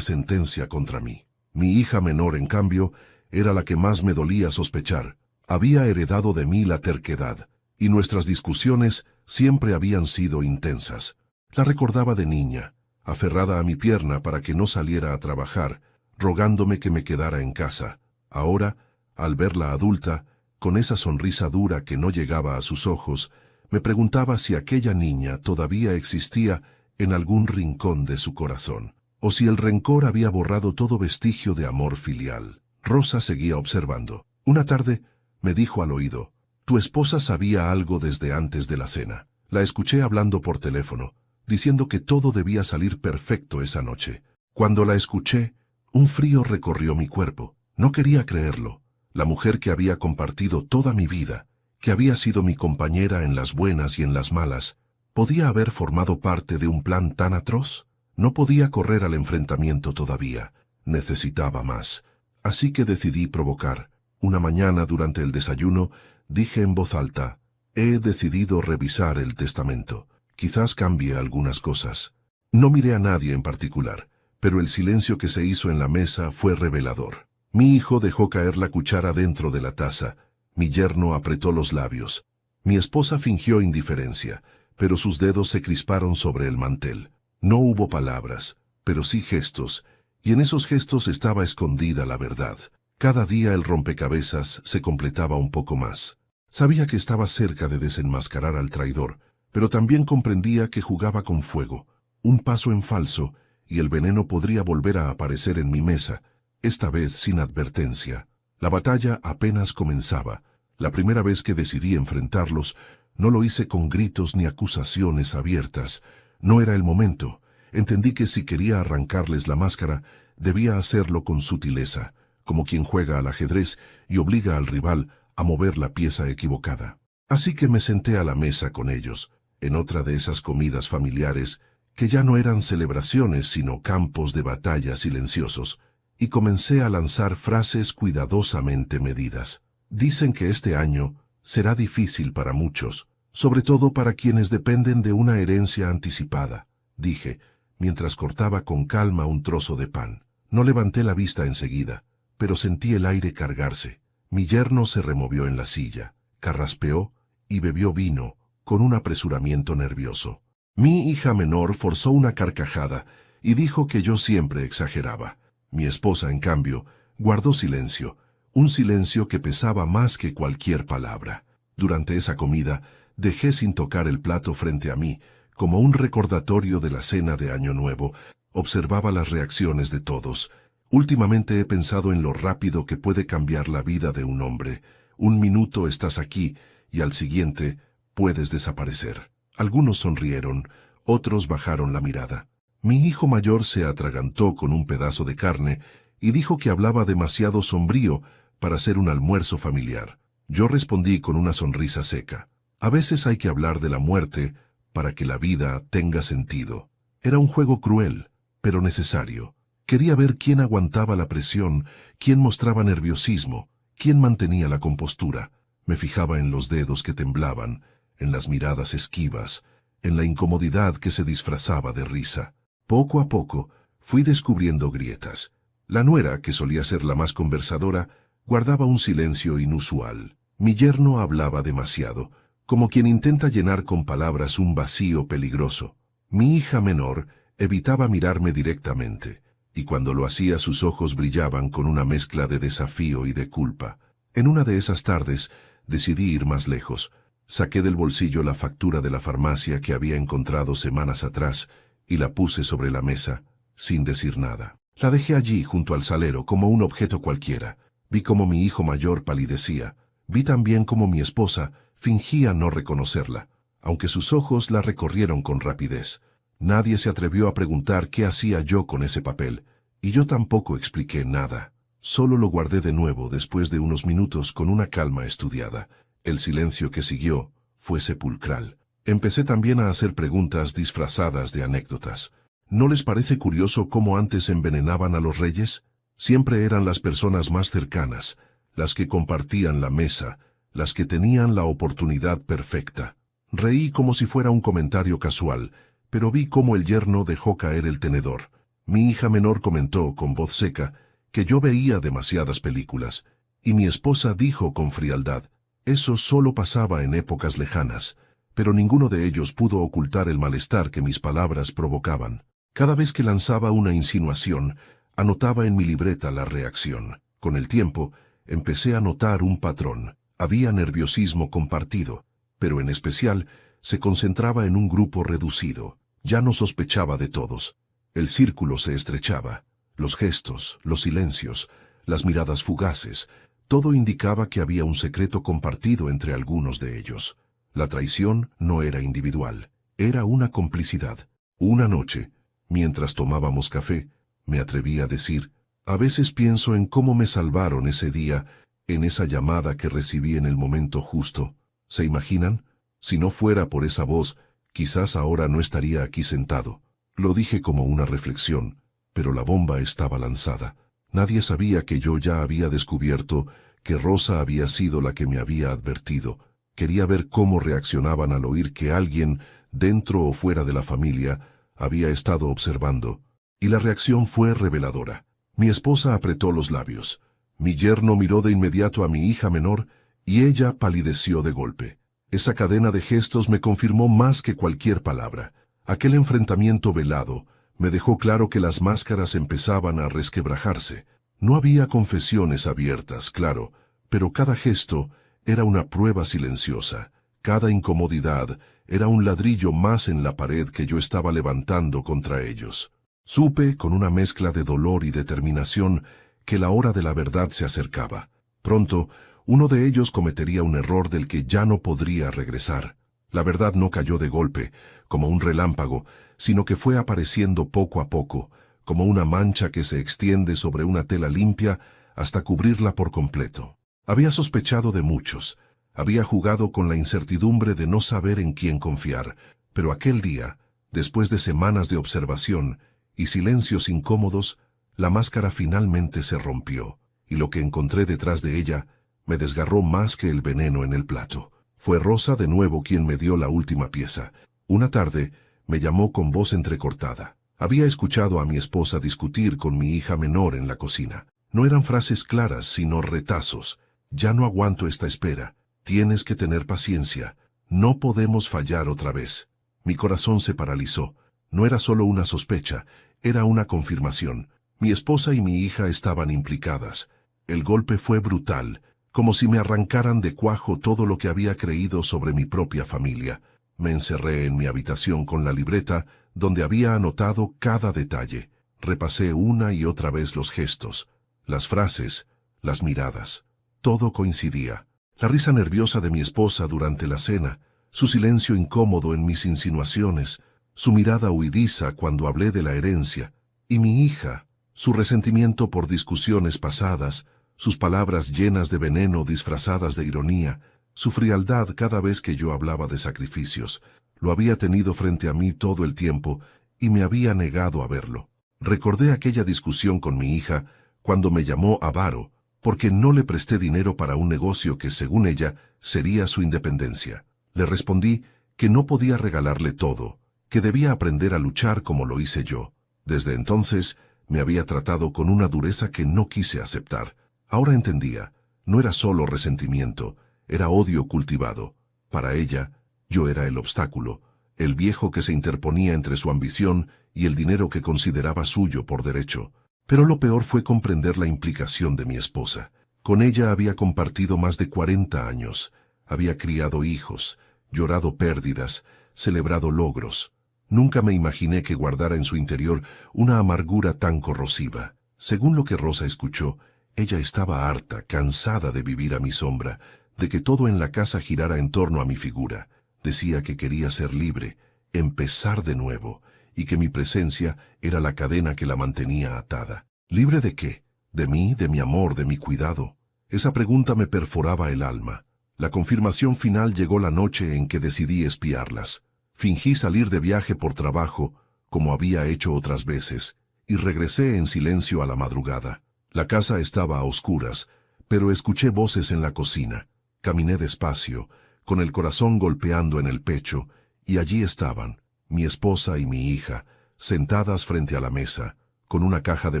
sentencia contra mí. Mi hija menor, en cambio, era la que más me dolía sospechar. Había heredado de mí la terquedad, y nuestras discusiones siempre habían sido intensas. La recordaba de niña, aferrada a mi pierna para que no saliera a trabajar, rogándome que me quedara en casa. Ahora, al verla adulta, con esa sonrisa dura que no llegaba a sus ojos, me preguntaba si aquella niña todavía existía en algún rincón de su corazón, o si el rencor había borrado todo vestigio de amor filial. Rosa seguía observando. Una tarde me dijo al oído: «Tu esposa sabía algo desde antes de la cena». La escuché hablando por teléfono, diciendo que todo debía salir perfecto esa noche. Cuando la escuché, un frío recorrió mi cuerpo. No quería creerlo. La mujer que había compartido toda mi vida, que había sido mi compañera en las buenas y en las malas, ¿podía haber formado parte de un plan tan atroz? No podía correr al enfrentamiento todavía. Necesitaba más. Así que decidí provocar. Una mañana durante el desayuno, dije en voz alta: «He decidido revisar el testamento. Quizás cambie algunas cosas». No miré a nadie en particular, pero el silencio que se hizo en la mesa fue revelador. Mi hijo dejó caer la cuchara dentro de la taza. Mi yerno apretó los labios. Mi esposa fingió indiferencia, pero sus dedos se crisparon sobre el mantel. No hubo palabras, pero sí gestos, y en esos gestos estaba escondida la verdad. Cada día el rompecabezas se completaba un poco más. Sabía que estaba cerca de desenmascarar al traidor, pero también comprendía que jugaba con fuego. Un paso en falso, y el veneno podría volver a aparecer en mi mesa, esta vez sin advertencia. La batalla apenas comenzaba. La primera vez que decidí enfrentarlos, no lo hice con gritos ni acusaciones abiertas. No era el momento. Entendí que si quería arrancarles la máscara, debía hacerlo con sutileza, como quien juega al ajedrez y obliga al rival a mover la pieza equivocada. Así que me senté a la mesa con ellos, en otra de esas comidas familiares que ya no eran celebraciones sino campos de batalla silenciosos, y comencé a lanzar frases cuidadosamente medidas. Dicen que este año será difícil para muchos, sobre todo para quienes dependen de una herencia anticipada, dije, mientras cortaba con calma un trozo de pan. No levanté la vista enseguida, pero sentí el aire cargarse. Mi yerno se removió en la silla, carraspeó y bebió vino con un apresuramiento nervioso. Mi hija menor forzó una carcajada y dijo que yo siempre exageraba. Mi esposa, en cambio, guardó silencio, un silencio que pesaba más que cualquier palabra. Durante esa comida, dejé sin tocar el plato frente a mí, como un recordatorio de la cena de Año Nuevo. Observaba las reacciones de todos. Últimamente he pensado en lo rápido que puede cambiar la vida de un hombre. Un minuto estás aquí, y al siguiente puedes desaparecer. Algunos sonrieron, otros bajaron la mirada. Mi hijo mayor se atragantó con un pedazo de carne y dijo que hablaba demasiado sombrío para ser un almuerzo familiar. Yo respondí con una sonrisa seca: «A veces hay que hablar de la muerte para que la vida tenga sentido». Era un juego cruel, pero necesario. Quería ver quién aguantaba la presión, quién mostraba nerviosismo, quién mantenía la compostura. Me fijaba en los dedos que temblaban, en las miradas esquivas, en la incomodidad que se disfrazaba de risa. Poco a poco fui descubriendo grietas. La nuera, que solía ser la más conversadora, guardaba un silencio inusual. Mi yerno hablaba demasiado, como quien intenta llenar con palabras un vacío peligroso. Mi hija menor evitaba mirarme directamente, y cuando lo hacía sus ojos brillaban con una mezcla de desafío y de culpa. En una de esas tardes decidí ir más lejos. Saqué del bolsillo la factura de la farmacia que había encontrado semanas atrás y la puse sobre la mesa, sin decir nada. La dejé allí junto al salero como un objeto cualquiera. Vi cómo mi hijo mayor palidecía. Vi también cómo mi esposa fingía no reconocerla, aunque sus ojos la recorrieron con rapidez. Nadie se atrevió a preguntar qué hacía yo con ese papel, y yo tampoco expliqué nada. Solo lo guardé de nuevo después de unos minutos con una calma estudiada. El silencio que siguió fue sepulcral. Empecé también a hacer preguntas disfrazadas de anécdotas. ¿No les parece curioso cómo antes envenenaban a los reyes? Siempre eran las personas más cercanas, las que compartían la mesa, las que tenían la oportunidad perfecta. Reí como si fuera un comentario casual, pero vi cómo el yerno dejó caer el tenedor. Mi hija menor comentó con voz seca que yo veía demasiadas películas, y mi esposa dijo con frialdad, eso solo pasaba en épocas lejanas, pero ninguno de ellos pudo ocultar el malestar que mis palabras provocaban. Cada vez que lanzaba una insinuación, anotaba en mi libreta la reacción. Con el tiempo, empecé a notar un patrón. Había nerviosismo compartido, pero en especial se concentraba en un grupo reducido. Ya no sospechaba de todos. El círculo se estrechaba. Los gestos, los silencios, las miradas fugaces, todo indicaba que había un secreto compartido entre algunos de ellos. La traición no era individual, era una complicidad. Una noche, mientras tomábamos café, me atreví a decir, a veces pienso en cómo me salvaron ese día, en esa llamada que recibí en el momento justo. ¿Se imaginan? Si no fuera por esa voz, quizás ahora no estaría aquí sentado. Lo dije como una reflexión, pero la bomba estaba lanzada. Nadie sabía que yo ya había descubierto que Rosa había sido la que me había advertido. Quería ver cómo reaccionaban al oír que alguien, dentro o fuera de la familia, había estado observando. Y la reacción fue reveladora. Mi esposa apretó los labios. Mi yerno miró de inmediato a mi hija menor y ella palideció de golpe. Esa cadena de gestos me confirmó más que cualquier palabra. Aquel enfrentamiento velado me dejó claro que las máscaras empezaban a resquebrajarse. No había confesiones abiertas, claro, pero cada gesto era una prueba silenciosa. Cada incomodidad era un ladrillo más en la pared que yo estaba levantando contra ellos. Supe, con una mezcla de dolor y determinación, que la hora de la verdad se acercaba. Pronto, uno de ellos cometería un error del que ya no podría regresar. La verdad no cayó de golpe, como un relámpago, sino que fue apareciendo poco a poco, como una mancha que se extiende sobre una tela limpia hasta cubrirla por completo. Había sospechado de muchos, había jugado con la incertidumbre de no saber en quién confiar, pero aquel día, después de semanas de observación y silencios incómodos, la máscara finalmente se rompió, y lo que encontré detrás de ella me desgarró más que el veneno en el plato. Fue Rosa de nuevo quien me dio la última pieza. Una tarde me llamó con voz entrecortada. Había escuchado a mi esposa discutir con mi hija menor en la cocina. No eran frases claras, sino retazos. Ya no aguanto esta espera. Tienes que tener paciencia. No podemos fallar otra vez. Mi corazón se paralizó. No era solo una sospecha, era una confirmación. Mi esposa y mi hija estaban implicadas. El golpe fue brutal, como si me arrancaran de cuajo todo lo que había creído sobre mi propia familia. Me encerré en mi habitación con la libreta, donde había anotado cada detalle. Repasé una y otra vez los gestos, las frases, las miradas. Todo coincidía. La risa nerviosa de mi esposa durante la cena, su silencio incómodo en mis insinuaciones, su mirada huidiza cuando hablé de la herencia, y mi hija, su resentimiento por discusiones pasadas, sus palabras llenas de veneno disfrazadas de ironía, su frialdad cada vez que yo hablaba de sacrificios. Lo había tenido frente a mí todo el tiempo y me había negado a verlo. Recordé aquella discusión con mi hija cuando me llamó avaro, porque no le presté dinero para un negocio que, según ella, sería su independencia. Le respondí que no podía regalarle todo, que debía aprender a luchar como lo hice yo. Desde entonces, me había tratado con una dureza que no quise aceptar. Ahora entendía, no era solo resentimiento, era odio cultivado. Para ella, yo era el obstáculo, el viejo que se interponía entre su ambición y el dinero que consideraba suyo por derecho. Pero lo peor fue comprender la implicación de mi esposa. Con ella había compartido más de 40 años, había criado hijos, llorado pérdidas, celebrado logros. Nunca me imaginé que guardara en su interior una amargura tan corrosiva. Según lo que Rosa escuchó, ella estaba harta, cansada de vivir a mi sombra, de que todo en la casa girara en torno a mi figura. Decía que quería ser libre, empezar de nuevo, y que mi presencia era la cadena que la mantenía atada. ¿Libre de qué? ¿De mí, de mi amor, de mi cuidado? Esa pregunta me perforaba el alma. La confirmación final llegó la noche en que decidí espiarlas. Fingí salir de viaje por trabajo, como había hecho otras veces, y regresé en silencio a la madrugada. La casa estaba a oscuras, pero escuché voces en la cocina. Caminé despacio, con el corazón golpeando en el pecho, y allí estaban, mi esposa y mi hija, sentadas frente a la mesa, con una caja de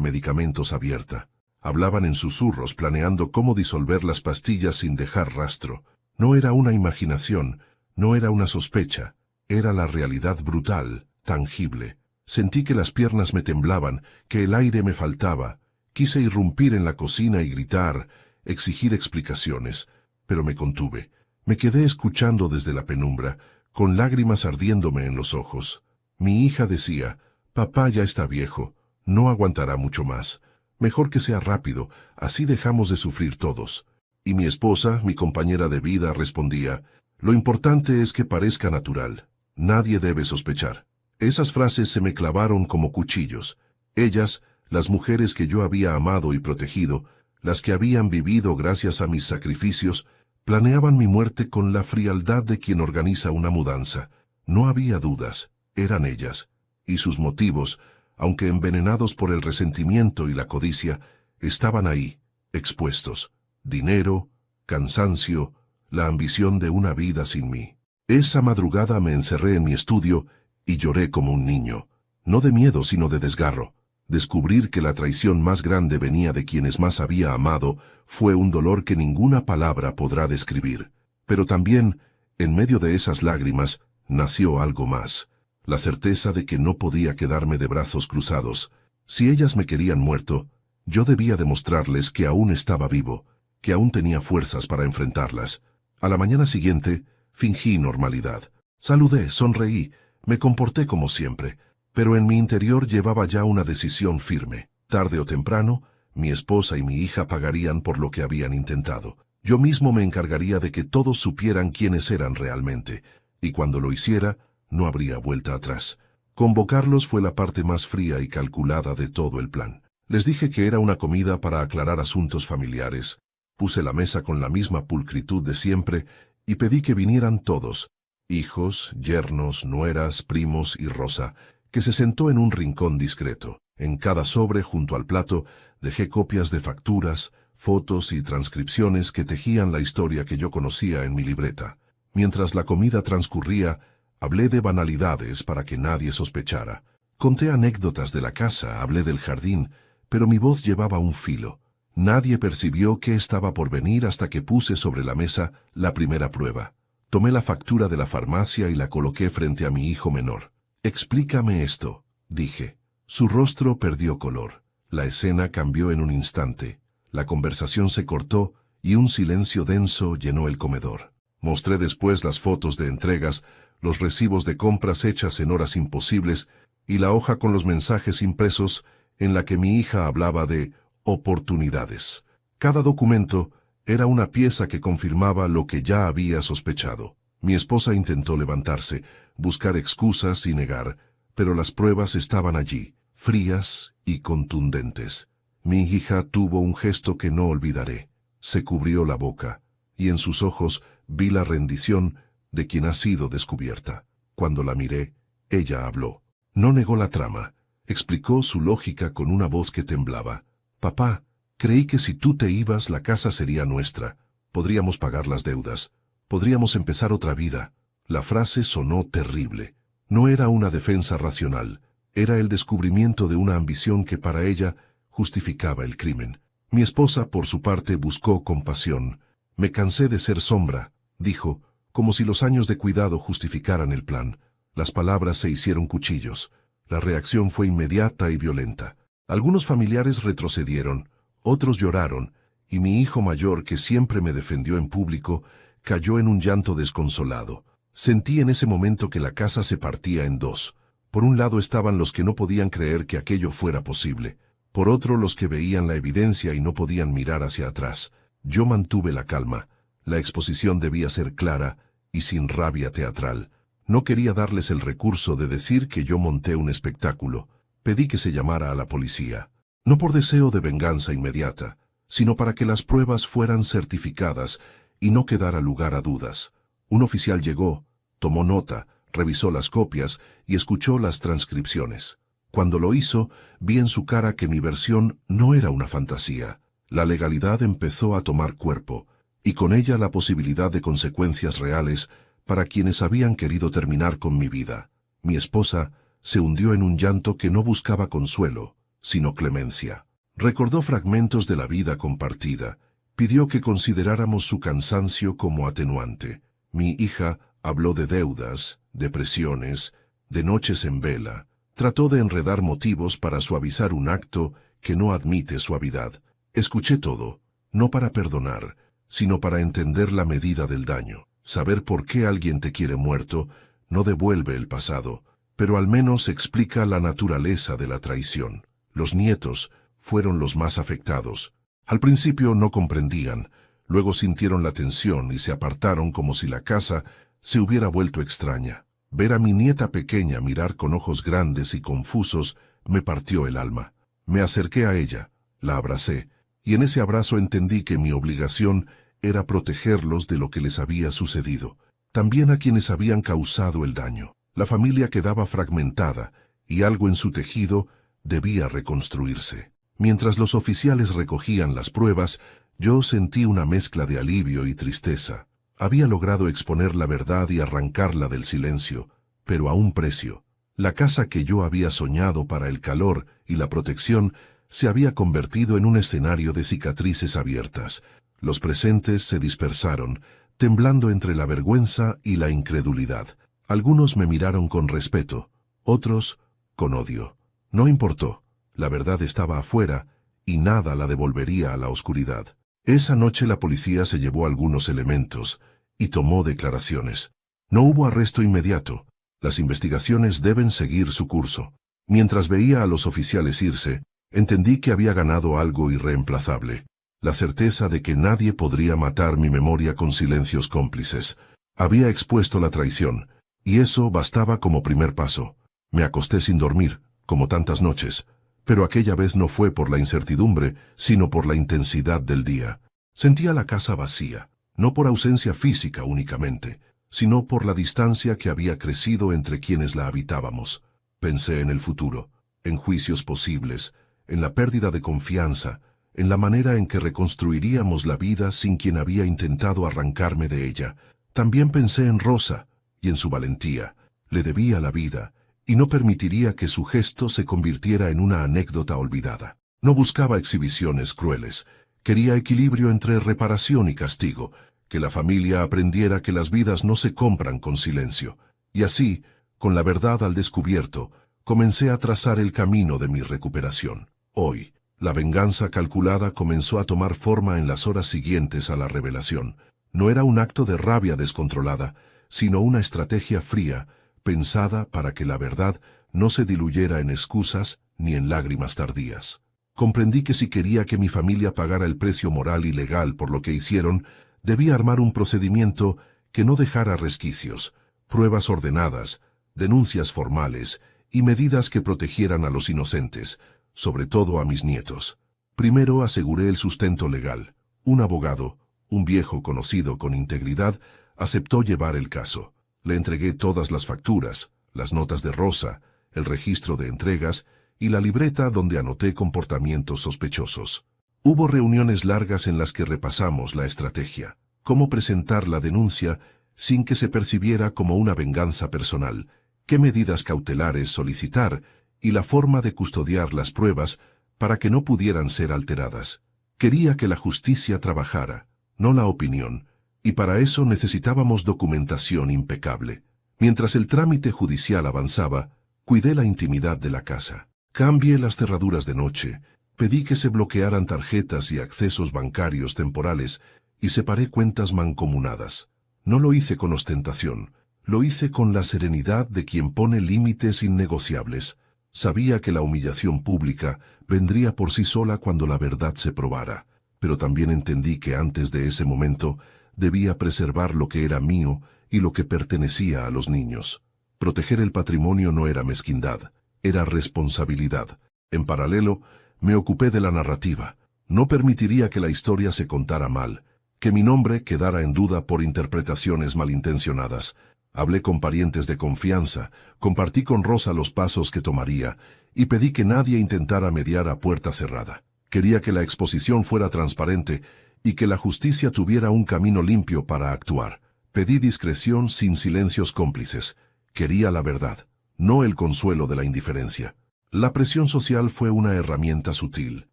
medicamentos abierta. Hablaban en susurros, planeando cómo disolver las pastillas sin dejar rastro. No era una imaginación, no era una sospecha, era la realidad brutal, tangible. Sentí que las piernas me temblaban, que el aire me faltaba. Quise irrumpir en la cocina y gritar, exigir explicaciones, pero me contuve. Me quedé escuchando desde la penumbra, con lágrimas ardiéndome en los ojos. Mi hija decía, «Papá ya está viejo, no aguantará mucho más. Mejor que sea rápido, así dejamos de sufrir todos». Y mi esposa, mi compañera de vida, respondía, «Lo importante es que parezca natural. Nadie debe sospechar». Esas frases se me clavaron como cuchillos. Ellas, las mujeres que yo había amado y protegido, las que habían vivido gracias a mis sacrificios, planeaban mi muerte con la frialdad de quien organiza una mudanza. No había dudas, eran ellas. Y sus motivos, aunque envenenados por el resentimiento y la codicia, estaban ahí, expuestos. Dinero, cansancio, la ambición de una vida sin mí. Esa madrugada me encerré en mi estudio y lloré como un niño. No de miedo, sino de desgarro. Descubrir que la traición más grande venía de quienes más había amado fue un dolor que ninguna palabra podrá describir. Pero también, en medio de esas lágrimas, nació algo más. La certeza de que no podía quedarme de brazos cruzados. Si ellas me querían muerto, yo debía demostrarles que aún estaba vivo, que aún tenía fuerzas para enfrentarlas. A la mañana siguiente, fingí normalidad. Saludé, sonreí, me comporté como siempre, pero en mi interior llevaba ya una decisión firme. Tarde o temprano, mi esposa y mi hija pagarían por lo que habían intentado. Yo mismo me encargaría de que todos supieran quiénes eran realmente, y cuando lo hiciera, no habría vuelta atrás. Convocarlos fue la parte más fría y calculada de todo el plan. Les dije que era una comida para aclarar asuntos familiares. Puse la mesa con la misma pulcritud de siempre y pedí que vinieran todos, hijos, yernos, nueras, primos y Rosa, que se sentó en un rincón discreto. En cada sobre junto al plato dejé copias de facturas, fotos y transcripciones que tejían la historia que yo conocía en mi libreta. Mientras la comida transcurría, hablé de banalidades para que nadie sospechara. Conté anécdotas de la casa, hablé del jardín, pero mi voz llevaba un filo. Nadie percibió qué estaba por venir hasta que puse sobre la mesa la primera prueba. Tomé la factura de la farmacia y la coloqué frente a mi hijo menor. «Explícame esto», dije. Su rostro perdió color. La escena cambió en un instante. La conversación se cortó y un silencio denso llenó el comedor. Mostré después las fotos de entregas, los recibos de compras hechas en horas imposibles y la hoja con los mensajes impresos en la que mi hija hablaba de oportunidades. Cada documento era una pieza que confirmaba lo que ya había sospechado. Mi esposa intentó levantarse, buscar excusas y negar, pero las pruebas estaban allí, frías y contundentes. Mi hija tuvo un gesto que no olvidaré. Se cubrió la boca, y en sus ojos vi la rendición de quien ha sido descubierta. Cuando la miré, ella habló. No negó la trama, explicó su lógica con una voz que temblaba. «Papá, creí que si tú te ibas la casa sería nuestra. Podríamos pagar las deudas. Podríamos empezar otra vida». La frase sonó terrible. No era una defensa racional. Era el descubrimiento de una ambición que para ella justificaba el crimen. Mi esposa, por su parte, buscó compasión. «Me cansé de ser sombra», dijo, como si los años de cuidado justificaran el plan. Las palabras se hicieron cuchillos. La reacción fue inmediata y violenta. Algunos familiares retrocedieron, otros lloraron, y mi hijo mayor, que siempre me defendió en público, cayó en un llanto desconsolado. Sentí en ese momento que la casa se partía en dos. Por un lado estaban los que no podían creer que aquello fuera posible. Por otro, los que veían la evidencia y no podían mirar hacia atrás. Yo mantuve la calma. La exposición debía ser clara y sin rabia teatral. No quería darles el recurso de decir que yo monté un espectáculo. Pedí que se llamara a la policía. No por deseo de venganza inmediata, sino para que las pruebas fueran certificadas y no quedara lugar a dudas. Un oficial llegó, tomó nota, revisó las copias y escuchó las transcripciones. Cuando lo hizo, vi en su cara que mi versión no era una fantasía. La legalidad empezó a tomar cuerpo, y con ella la posibilidad de consecuencias reales para quienes habían querido terminar con mi vida. Mi esposa se hundió en un llanto que no buscaba consuelo, sino clemencia. Recordó fragmentos de la vida compartida, pidió que consideráramos su cansancio como atenuante. Mi hija habló de deudas, depresiones, de noches en vela. Trató de enredar motivos para suavizar un acto que no admite suavidad. Escuché todo, no para perdonar, sino para entender la medida del daño. Saber por qué alguien te quiere muerto no devuelve el pasado, pero al menos explica la naturaleza de la traición. Los nietos fueron los más afectados. Al principio no comprendían, luego sintieron la tensión y se apartaron como si la casa se hubiera vuelto extraña. Ver a mi nieta pequeña mirar con ojos grandes y confusos me partió el alma. Me acerqué a ella, la abracé, y en ese abrazo entendí que mi obligación era protegerlos de lo que les había sucedido, también a quienes habían causado el daño. La familia quedaba fragmentada, y algo en su tejido debía reconstruirse. Mientras los oficiales recogían las pruebas, yo sentí una mezcla de alivio y tristeza. Había logrado exponer la verdad y arrancarla del silencio, pero a un precio. La casa que yo había soñado para el calor y la protección se había convertido en un escenario de cicatrices abiertas. Los presentes se dispersaron, temblando entre la vergüenza y la incredulidad. Algunos me miraron con respeto, otros con odio. No importó, la verdad estaba afuera y nada la devolvería a la oscuridad. Esa noche la policía se llevó algunos elementos y tomó declaraciones. No hubo arresto inmediato. Las investigaciones deben seguir su curso. Mientras veía a los oficiales irse, entendí que había ganado algo irreemplazable. La certeza de que nadie podría matar mi memoria con silencios cómplices. Había expuesto la traición, y eso bastaba como primer paso. Me acosté sin dormir, como tantas noches, pero aquella vez no fue por la incertidumbre, sino por la intensidad del día. Sentía la casa vacía, no por ausencia física únicamente, sino por la distancia que había crecido entre quienes la habitábamos. Pensé en el futuro, en juicios posibles, en la pérdida de confianza, en la manera en que reconstruiríamos la vida sin quien había intentado arrancarme de ella. También pensé en Rosa y en su valentía. Le debía la vida, y no permitiría que su gesto se convirtiera en una anécdota olvidada. No buscaba exhibiciones crueles. Quería equilibrio entre reparación y castigo, que la familia aprendiera que las vidas no se compran con silencio. Y así, con la verdad al descubierto, comencé a trazar el camino de mi recuperación. Hoy, la venganza calculada comenzó a tomar forma en las horas siguientes a la revelación. No era un acto de rabia descontrolada, sino una estrategia fría, pensada para que la verdad no se diluyera en excusas ni en lágrimas tardías. Comprendí que si quería que mi familia pagara el precio moral y legal por lo que hicieron, debía armar un procedimiento que no dejara resquicios, pruebas ordenadas, denuncias formales y medidas que protegieran a los inocentes, sobre todo a mis nietos. Primero aseguré el sustento legal. Un abogado, un viejo conocido con integridad, aceptó llevar el caso. Le entregué todas las facturas, las notas de Rosa, el registro de entregas y la libreta donde anoté comportamientos sospechosos. Hubo reuniones largas en las que repasamos la estrategia, cómo presentar la denuncia sin que se percibiera como una venganza personal, qué medidas cautelares solicitar y la forma de custodiar las pruebas para que no pudieran ser alteradas. Quería que la justicia trabajara, no la opinión, y para eso necesitábamos documentación impecable. Mientras el trámite judicial avanzaba, cuidé la intimidad de la casa. Cambié las cerraduras de noche, pedí que se bloquearan tarjetas y accesos bancarios temporales y separé cuentas mancomunadas. No lo hice con ostentación, lo hice con la serenidad de quien pone límites innegociables. Sabía que la humillación pública vendría por sí sola cuando la verdad se probara, pero también entendí que antes de ese momento debía preservar lo que era mío y lo que pertenecía a los niños. Proteger el patrimonio no era mezquindad, era responsabilidad. En paralelo, me ocupé de la narrativa. No permitiría que la historia se contara mal, que mi nombre quedara en duda por interpretaciones malintencionadas. Hablé con parientes de confianza, compartí con Rosa los pasos que tomaría y pedí que nadie intentara mediar a puerta cerrada. Quería que la exposición fuera transparente y que la justicia tuviera un camino limpio para actuar. Pedí discreción sin silencios cómplices. Quería la verdad, no el consuelo de la indiferencia. La presión social fue una herramienta sutil.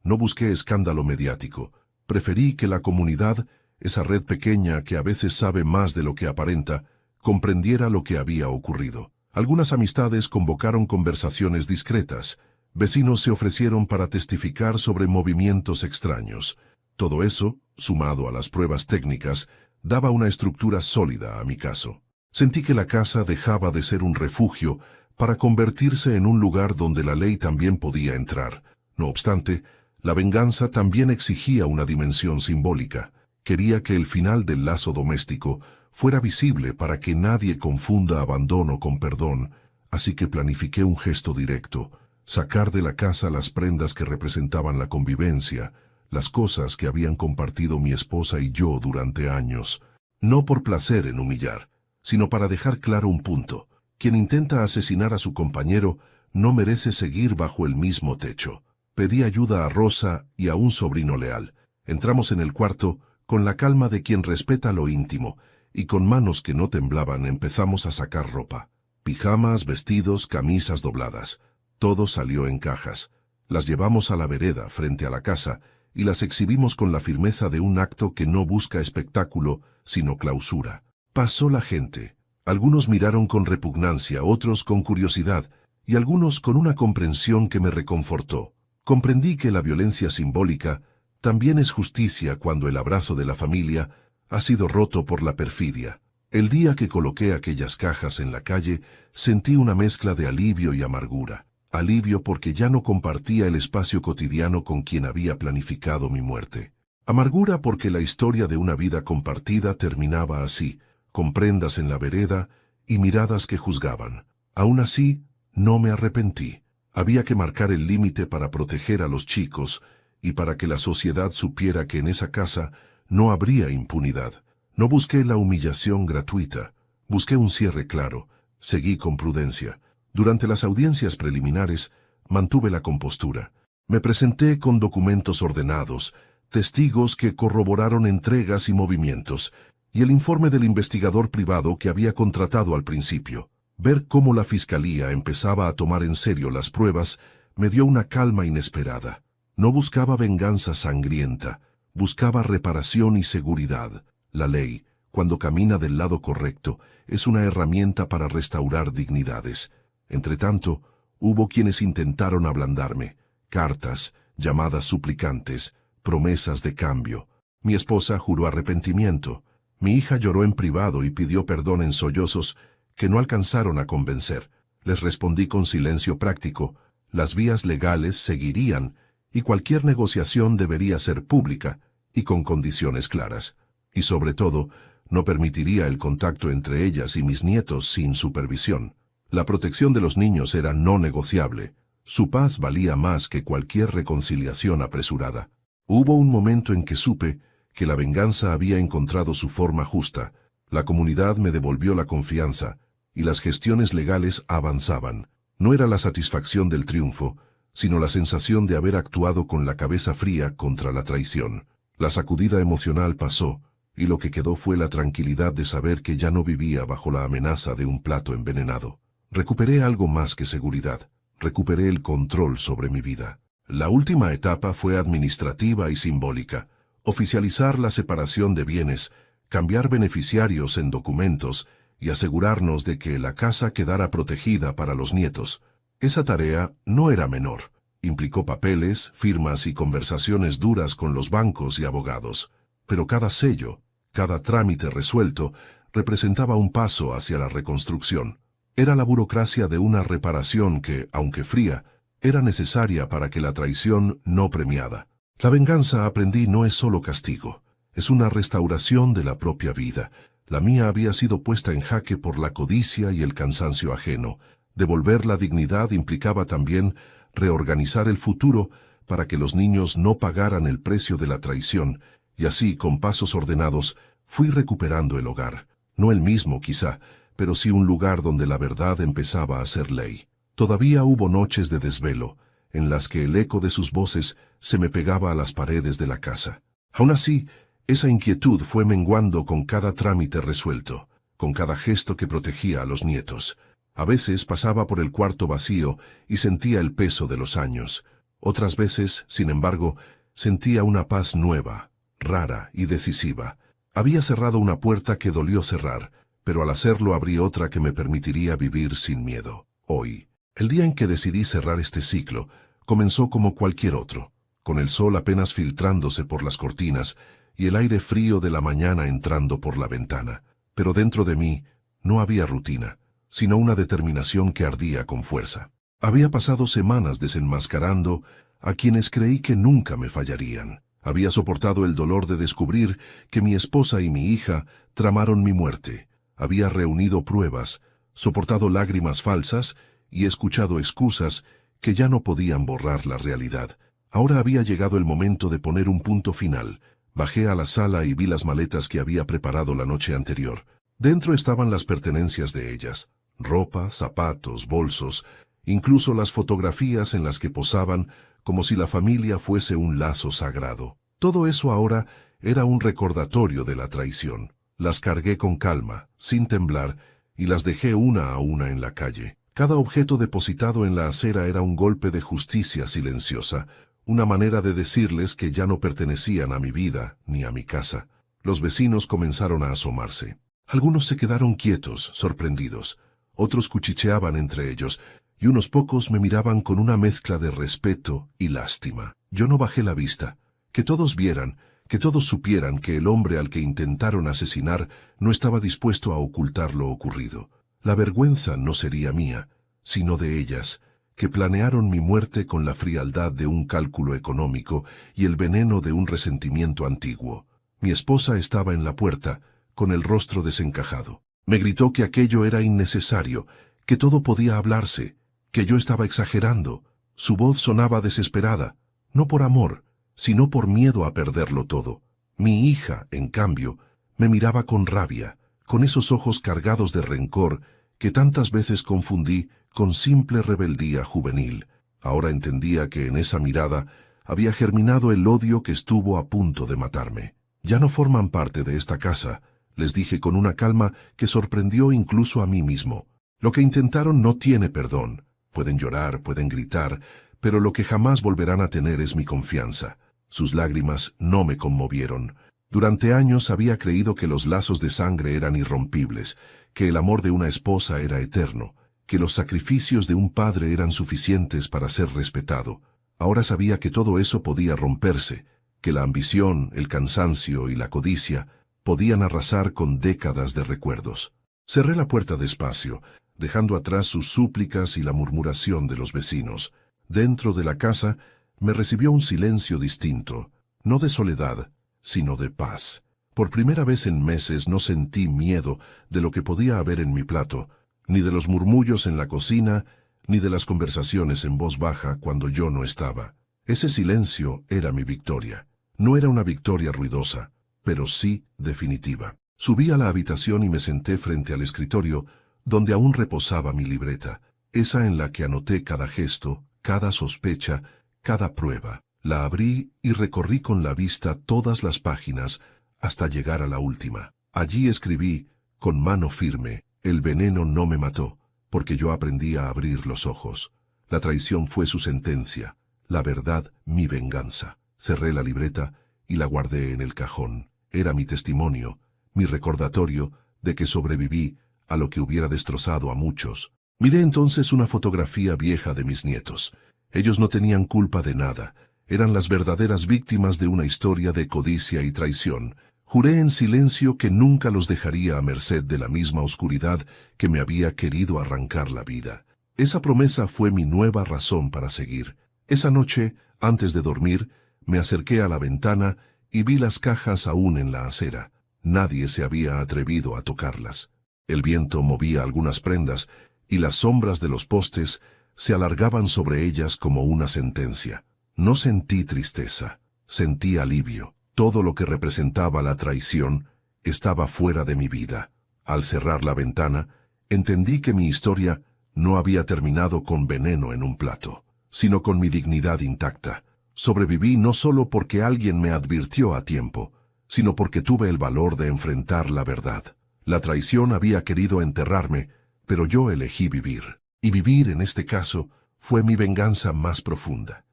No busqué escándalo mediático. Preferí que la comunidad, esa red pequeña que a veces sabe más de lo que aparenta, comprendiera lo que había ocurrido. Algunas amistades convocaron conversaciones discretas. Vecinos se ofrecieron para testificar sobre movimientos extraños. Todo eso, sumado a las pruebas técnicas, daba una estructura sólida a mi caso. Sentí que la casa dejaba de ser un refugio para convertirse en un lugar donde la ley también podía entrar. No obstante, la venganza también exigía una dimensión simbólica. Quería que el final del lazo doméstico fuera visible para que nadie confunda abandono con perdón, así que planifiqué un gesto directo: sacar de la casa las prendas que representaban la convivencia, las cosas que habían compartido mi esposa y yo durante años, no por placer en humillar, sino para dejar claro un punto: quien intenta asesinar a su compañero no merece seguir bajo el mismo techo. Pedí ayuda a Rosa y a un sobrino leal. Entramos en el cuarto con la calma de quien respeta lo íntimo, y con manos que no temblaban empezamos a sacar ropa. Pijamas, vestidos, camisas dobladas. Todo salió en cajas. Las llevamos a la vereda frente a la casa y las exhibimos con la firmeza de un acto que no busca espectáculo, sino clausura. Pasó la gente. Algunos miraron con repugnancia, otros con curiosidad, y algunos con una comprensión que me reconfortó. Comprendí que la violencia simbólica también es justicia cuando el abrazo de la familia ha sido roto por la perfidia. El día que coloqué aquellas cajas en la calle, sentí una mezcla de alivio y amargura. Alivio porque ya no compartía el espacio cotidiano con quien había planificado mi muerte. Amargura porque la historia de una vida compartida terminaba así, con prendas en la vereda y miradas que juzgaban. Aún así, no me arrepentí. Había que marcar el límite para proteger a los chicos y para que la sociedad supiera que en esa casa no habría impunidad. No busqué la humillación gratuita, busqué un cierre claro, seguí con prudencia. Durante las audiencias preliminares mantuve la compostura. Me presenté con documentos ordenados, testigos que corroboraron entregas y movimientos, y el informe del investigador privado que había contratado al principio. Ver cómo la fiscalía empezaba a tomar en serio las pruebas me dio una calma inesperada. No buscaba venganza sangrienta, buscaba reparación y seguridad. La ley, cuando camina del lado correcto, es una herramienta para restaurar dignidades. Entretanto, hubo quienes intentaron ablandarme: cartas, llamadas suplicantes, promesas de cambio. Mi esposa juró arrepentimiento. Mi hija lloró en privado y pidió perdón en sollozos que no alcanzaron a convencer. Les respondí con silencio práctico: las vías legales seguirían y cualquier negociación debería ser pública y con condiciones claras. Y sobre todo, no permitiría el contacto entre ellas y mis nietos sin supervisión. La protección de los niños era no negociable. Su paz valía más que cualquier reconciliación apresurada. Hubo un momento en que supe que la venganza había encontrado su forma justa. La comunidad me devolvió la confianza, y las gestiones legales avanzaban. No era la satisfacción del triunfo, sino la sensación de haber actuado con la cabeza fría contra la traición. La sacudida emocional pasó, y lo que quedó fue la tranquilidad de saber que ya no vivía bajo la amenaza de un plato envenenado. Recuperé algo más que seguridad. Recuperé el control sobre mi vida. La última etapa fue administrativa y simbólica. Oficializar la separación de bienes, cambiar beneficiarios en documentos y asegurarnos de que la casa quedara protegida para los nietos. Esa tarea no era menor. Implicó papeles, firmas y conversaciones duras con los bancos y abogados. Pero cada sello, cada trámite resuelto, representaba un paso hacia la reconstrucción. Era la burocracia de una reparación que, aunque fría, era necesaria para que la traición no premiada. La venganza, aprendí, no es solo castigo, es una restauración de la propia vida. La mía había sido puesta en jaque por la codicia y el cansancio ajeno. Devolver la dignidad implicaba también reorganizar el futuro para que los niños no pagaran el precio de la traición, y así, con pasos ordenados, fui recuperando el hogar. No el mismo, quizá, pero sí un lugar donde la verdad empezaba a ser ley. Todavía hubo noches de desvelo, en las que el eco de sus voces se me pegaba a las paredes de la casa. Aún así, esa inquietud fue menguando con cada trámite resuelto, con cada gesto que protegía a los nietos. A veces pasaba por el cuarto vacío y sentía el peso de los años. Otras veces, sin embargo, sentía una paz nueva, rara y decisiva. Había cerrado una puerta que dolió cerrar, pero al hacerlo abrí otra que me permitiría vivir sin miedo. Hoy, el día en que decidí cerrar este ciclo, comenzó como cualquier otro, con el sol apenas filtrándose por las cortinas y el aire frío de la mañana entrando por la ventana. Pero dentro de mí no había rutina, sino una determinación que ardía con fuerza. Había pasado semanas desenmascarando a quienes creí que nunca me fallarían. Había soportado el dolor de descubrir que mi esposa y mi hija tramaron mi muerte. Había reunido pruebas, soportado lágrimas falsas y escuchado excusas que ya no podían borrar la realidad. Ahora había llegado el momento de poner un punto final. Bajé a la sala y vi las maletas que había preparado la noche anterior. Dentro estaban las pertenencias de ellas: ropa, zapatos, bolsos, incluso las fotografías en las que posaban como si la familia fuese un lazo sagrado. Todo eso ahora era un recordatorio de la traición. Las cargué con calma, sin temblar, y las dejé una a una en la calle. Cada objeto depositado en la acera era un golpe de justicia silenciosa, una manera de decirles que ya no pertenecían a mi vida ni a mi casa. Los vecinos comenzaron a asomarse. Algunos se quedaron quietos, sorprendidos. Otros cuchicheaban entre ellos, y unos pocos me miraban con una mezcla de respeto y lástima. Yo no bajé la vista. Que todos vieran, que todos supieran que el hombre al que intentaron asesinar no estaba dispuesto a ocultar lo ocurrido. La vergüenza no sería mía, sino de ellas, que planearon mi muerte con la frialdad de un cálculo económico y el veneno de un resentimiento antiguo. Mi esposa estaba en la puerta, con el rostro desencajado. Me gritó que aquello era innecesario, que todo podía hablarse, que yo estaba exagerando. Su voz sonaba desesperada, no por amor, sino por miedo a perderlo todo. Mi hija, en cambio, me miraba con rabia, con esos ojos cargados de rencor que tantas veces confundí con simple rebeldía juvenil. Ahora entendía que en esa mirada había germinado el odio que estuvo a punto de matarme. Ya no forman parte de esta casa, les dije con una calma que sorprendió incluso a mí mismo. Lo que intentaron no tiene perdón. Pueden llorar, pueden gritar, pero lo que jamás volverán a tener es mi confianza. Sus lágrimas no me conmovieron. Durante años había creído que los lazos de sangre eran irrompibles, que el amor de una esposa era eterno, que los sacrificios de un padre eran suficientes para ser respetado. Ahora sabía que todo eso podía romperse, que la ambición, el cansancio y la codicia podían arrasar con décadas de recuerdos. Cerré la puerta despacio, dejando atrás sus súplicas y la murmuración de los vecinos. Dentro de la casa me recibió un silencio distinto, no de soledad, sino de paz. Por primera vez en meses no sentí miedo de lo que podía haber en mi plato, ni de los murmullos en la cocina, ni de las conversaciones en voz baja cuando yo no estaba. Ese silencio era mi victoria. No era una victoria ruidosa, pero sí definitiva. Subí a la habitación y me senté frente al escritorio, donde aún reposaba mi libreta, esa en la que anoté cada gesto, cada sospecha, cada prueba. La abrí y recorrí con la vista todas las páginas hasta llegar a la última. Allí escribí, con mano firme: el veneno no me mató, porque yo aprendí a abrir los ojos. La traición fue su sentencia, la verdad mi venganza. Cerré la libreta y la guardé en el cajón. Era mi testimonio, mi recordatorio de que sobreviví a lo que hubiera destrozado a muchos. Miré entonces una fotografía vieja de mis nietos. Ellos no tenían culpa de nada. Eran las verdaderas víctimas de una historia de codicia y traición. Juré en silencio que nunca los dejaría a merced de la misma oscuridad que me había querido arrancar la vida. Esa promesa fue mi nueva razón para seguir. Esa noche, antes de dormir, me acerqué a la ventana y vi las cajas aún en la acera. Nadie se había atrevido a tocarlas. El viento movía algunas prendas y las sombras de los postes se alargaban sobre ellas como una sentencia. No sentí tristeza, sentí alivio. Todo lo que representaba la traición estaba fuera de mi vida. Al cerrar la ventana, entendí que mi historia no había terminado con veneno en un plato. sino con mi dignidad intacta. Sobreviví no solo porque alguien me advirtió a tiempo, sino porque tuve el valor de enfrentar la verdad. La traición había querido enterrarme, pero yo elegí vivir. Y vivir, en este caso, fue mi venganza más profunda.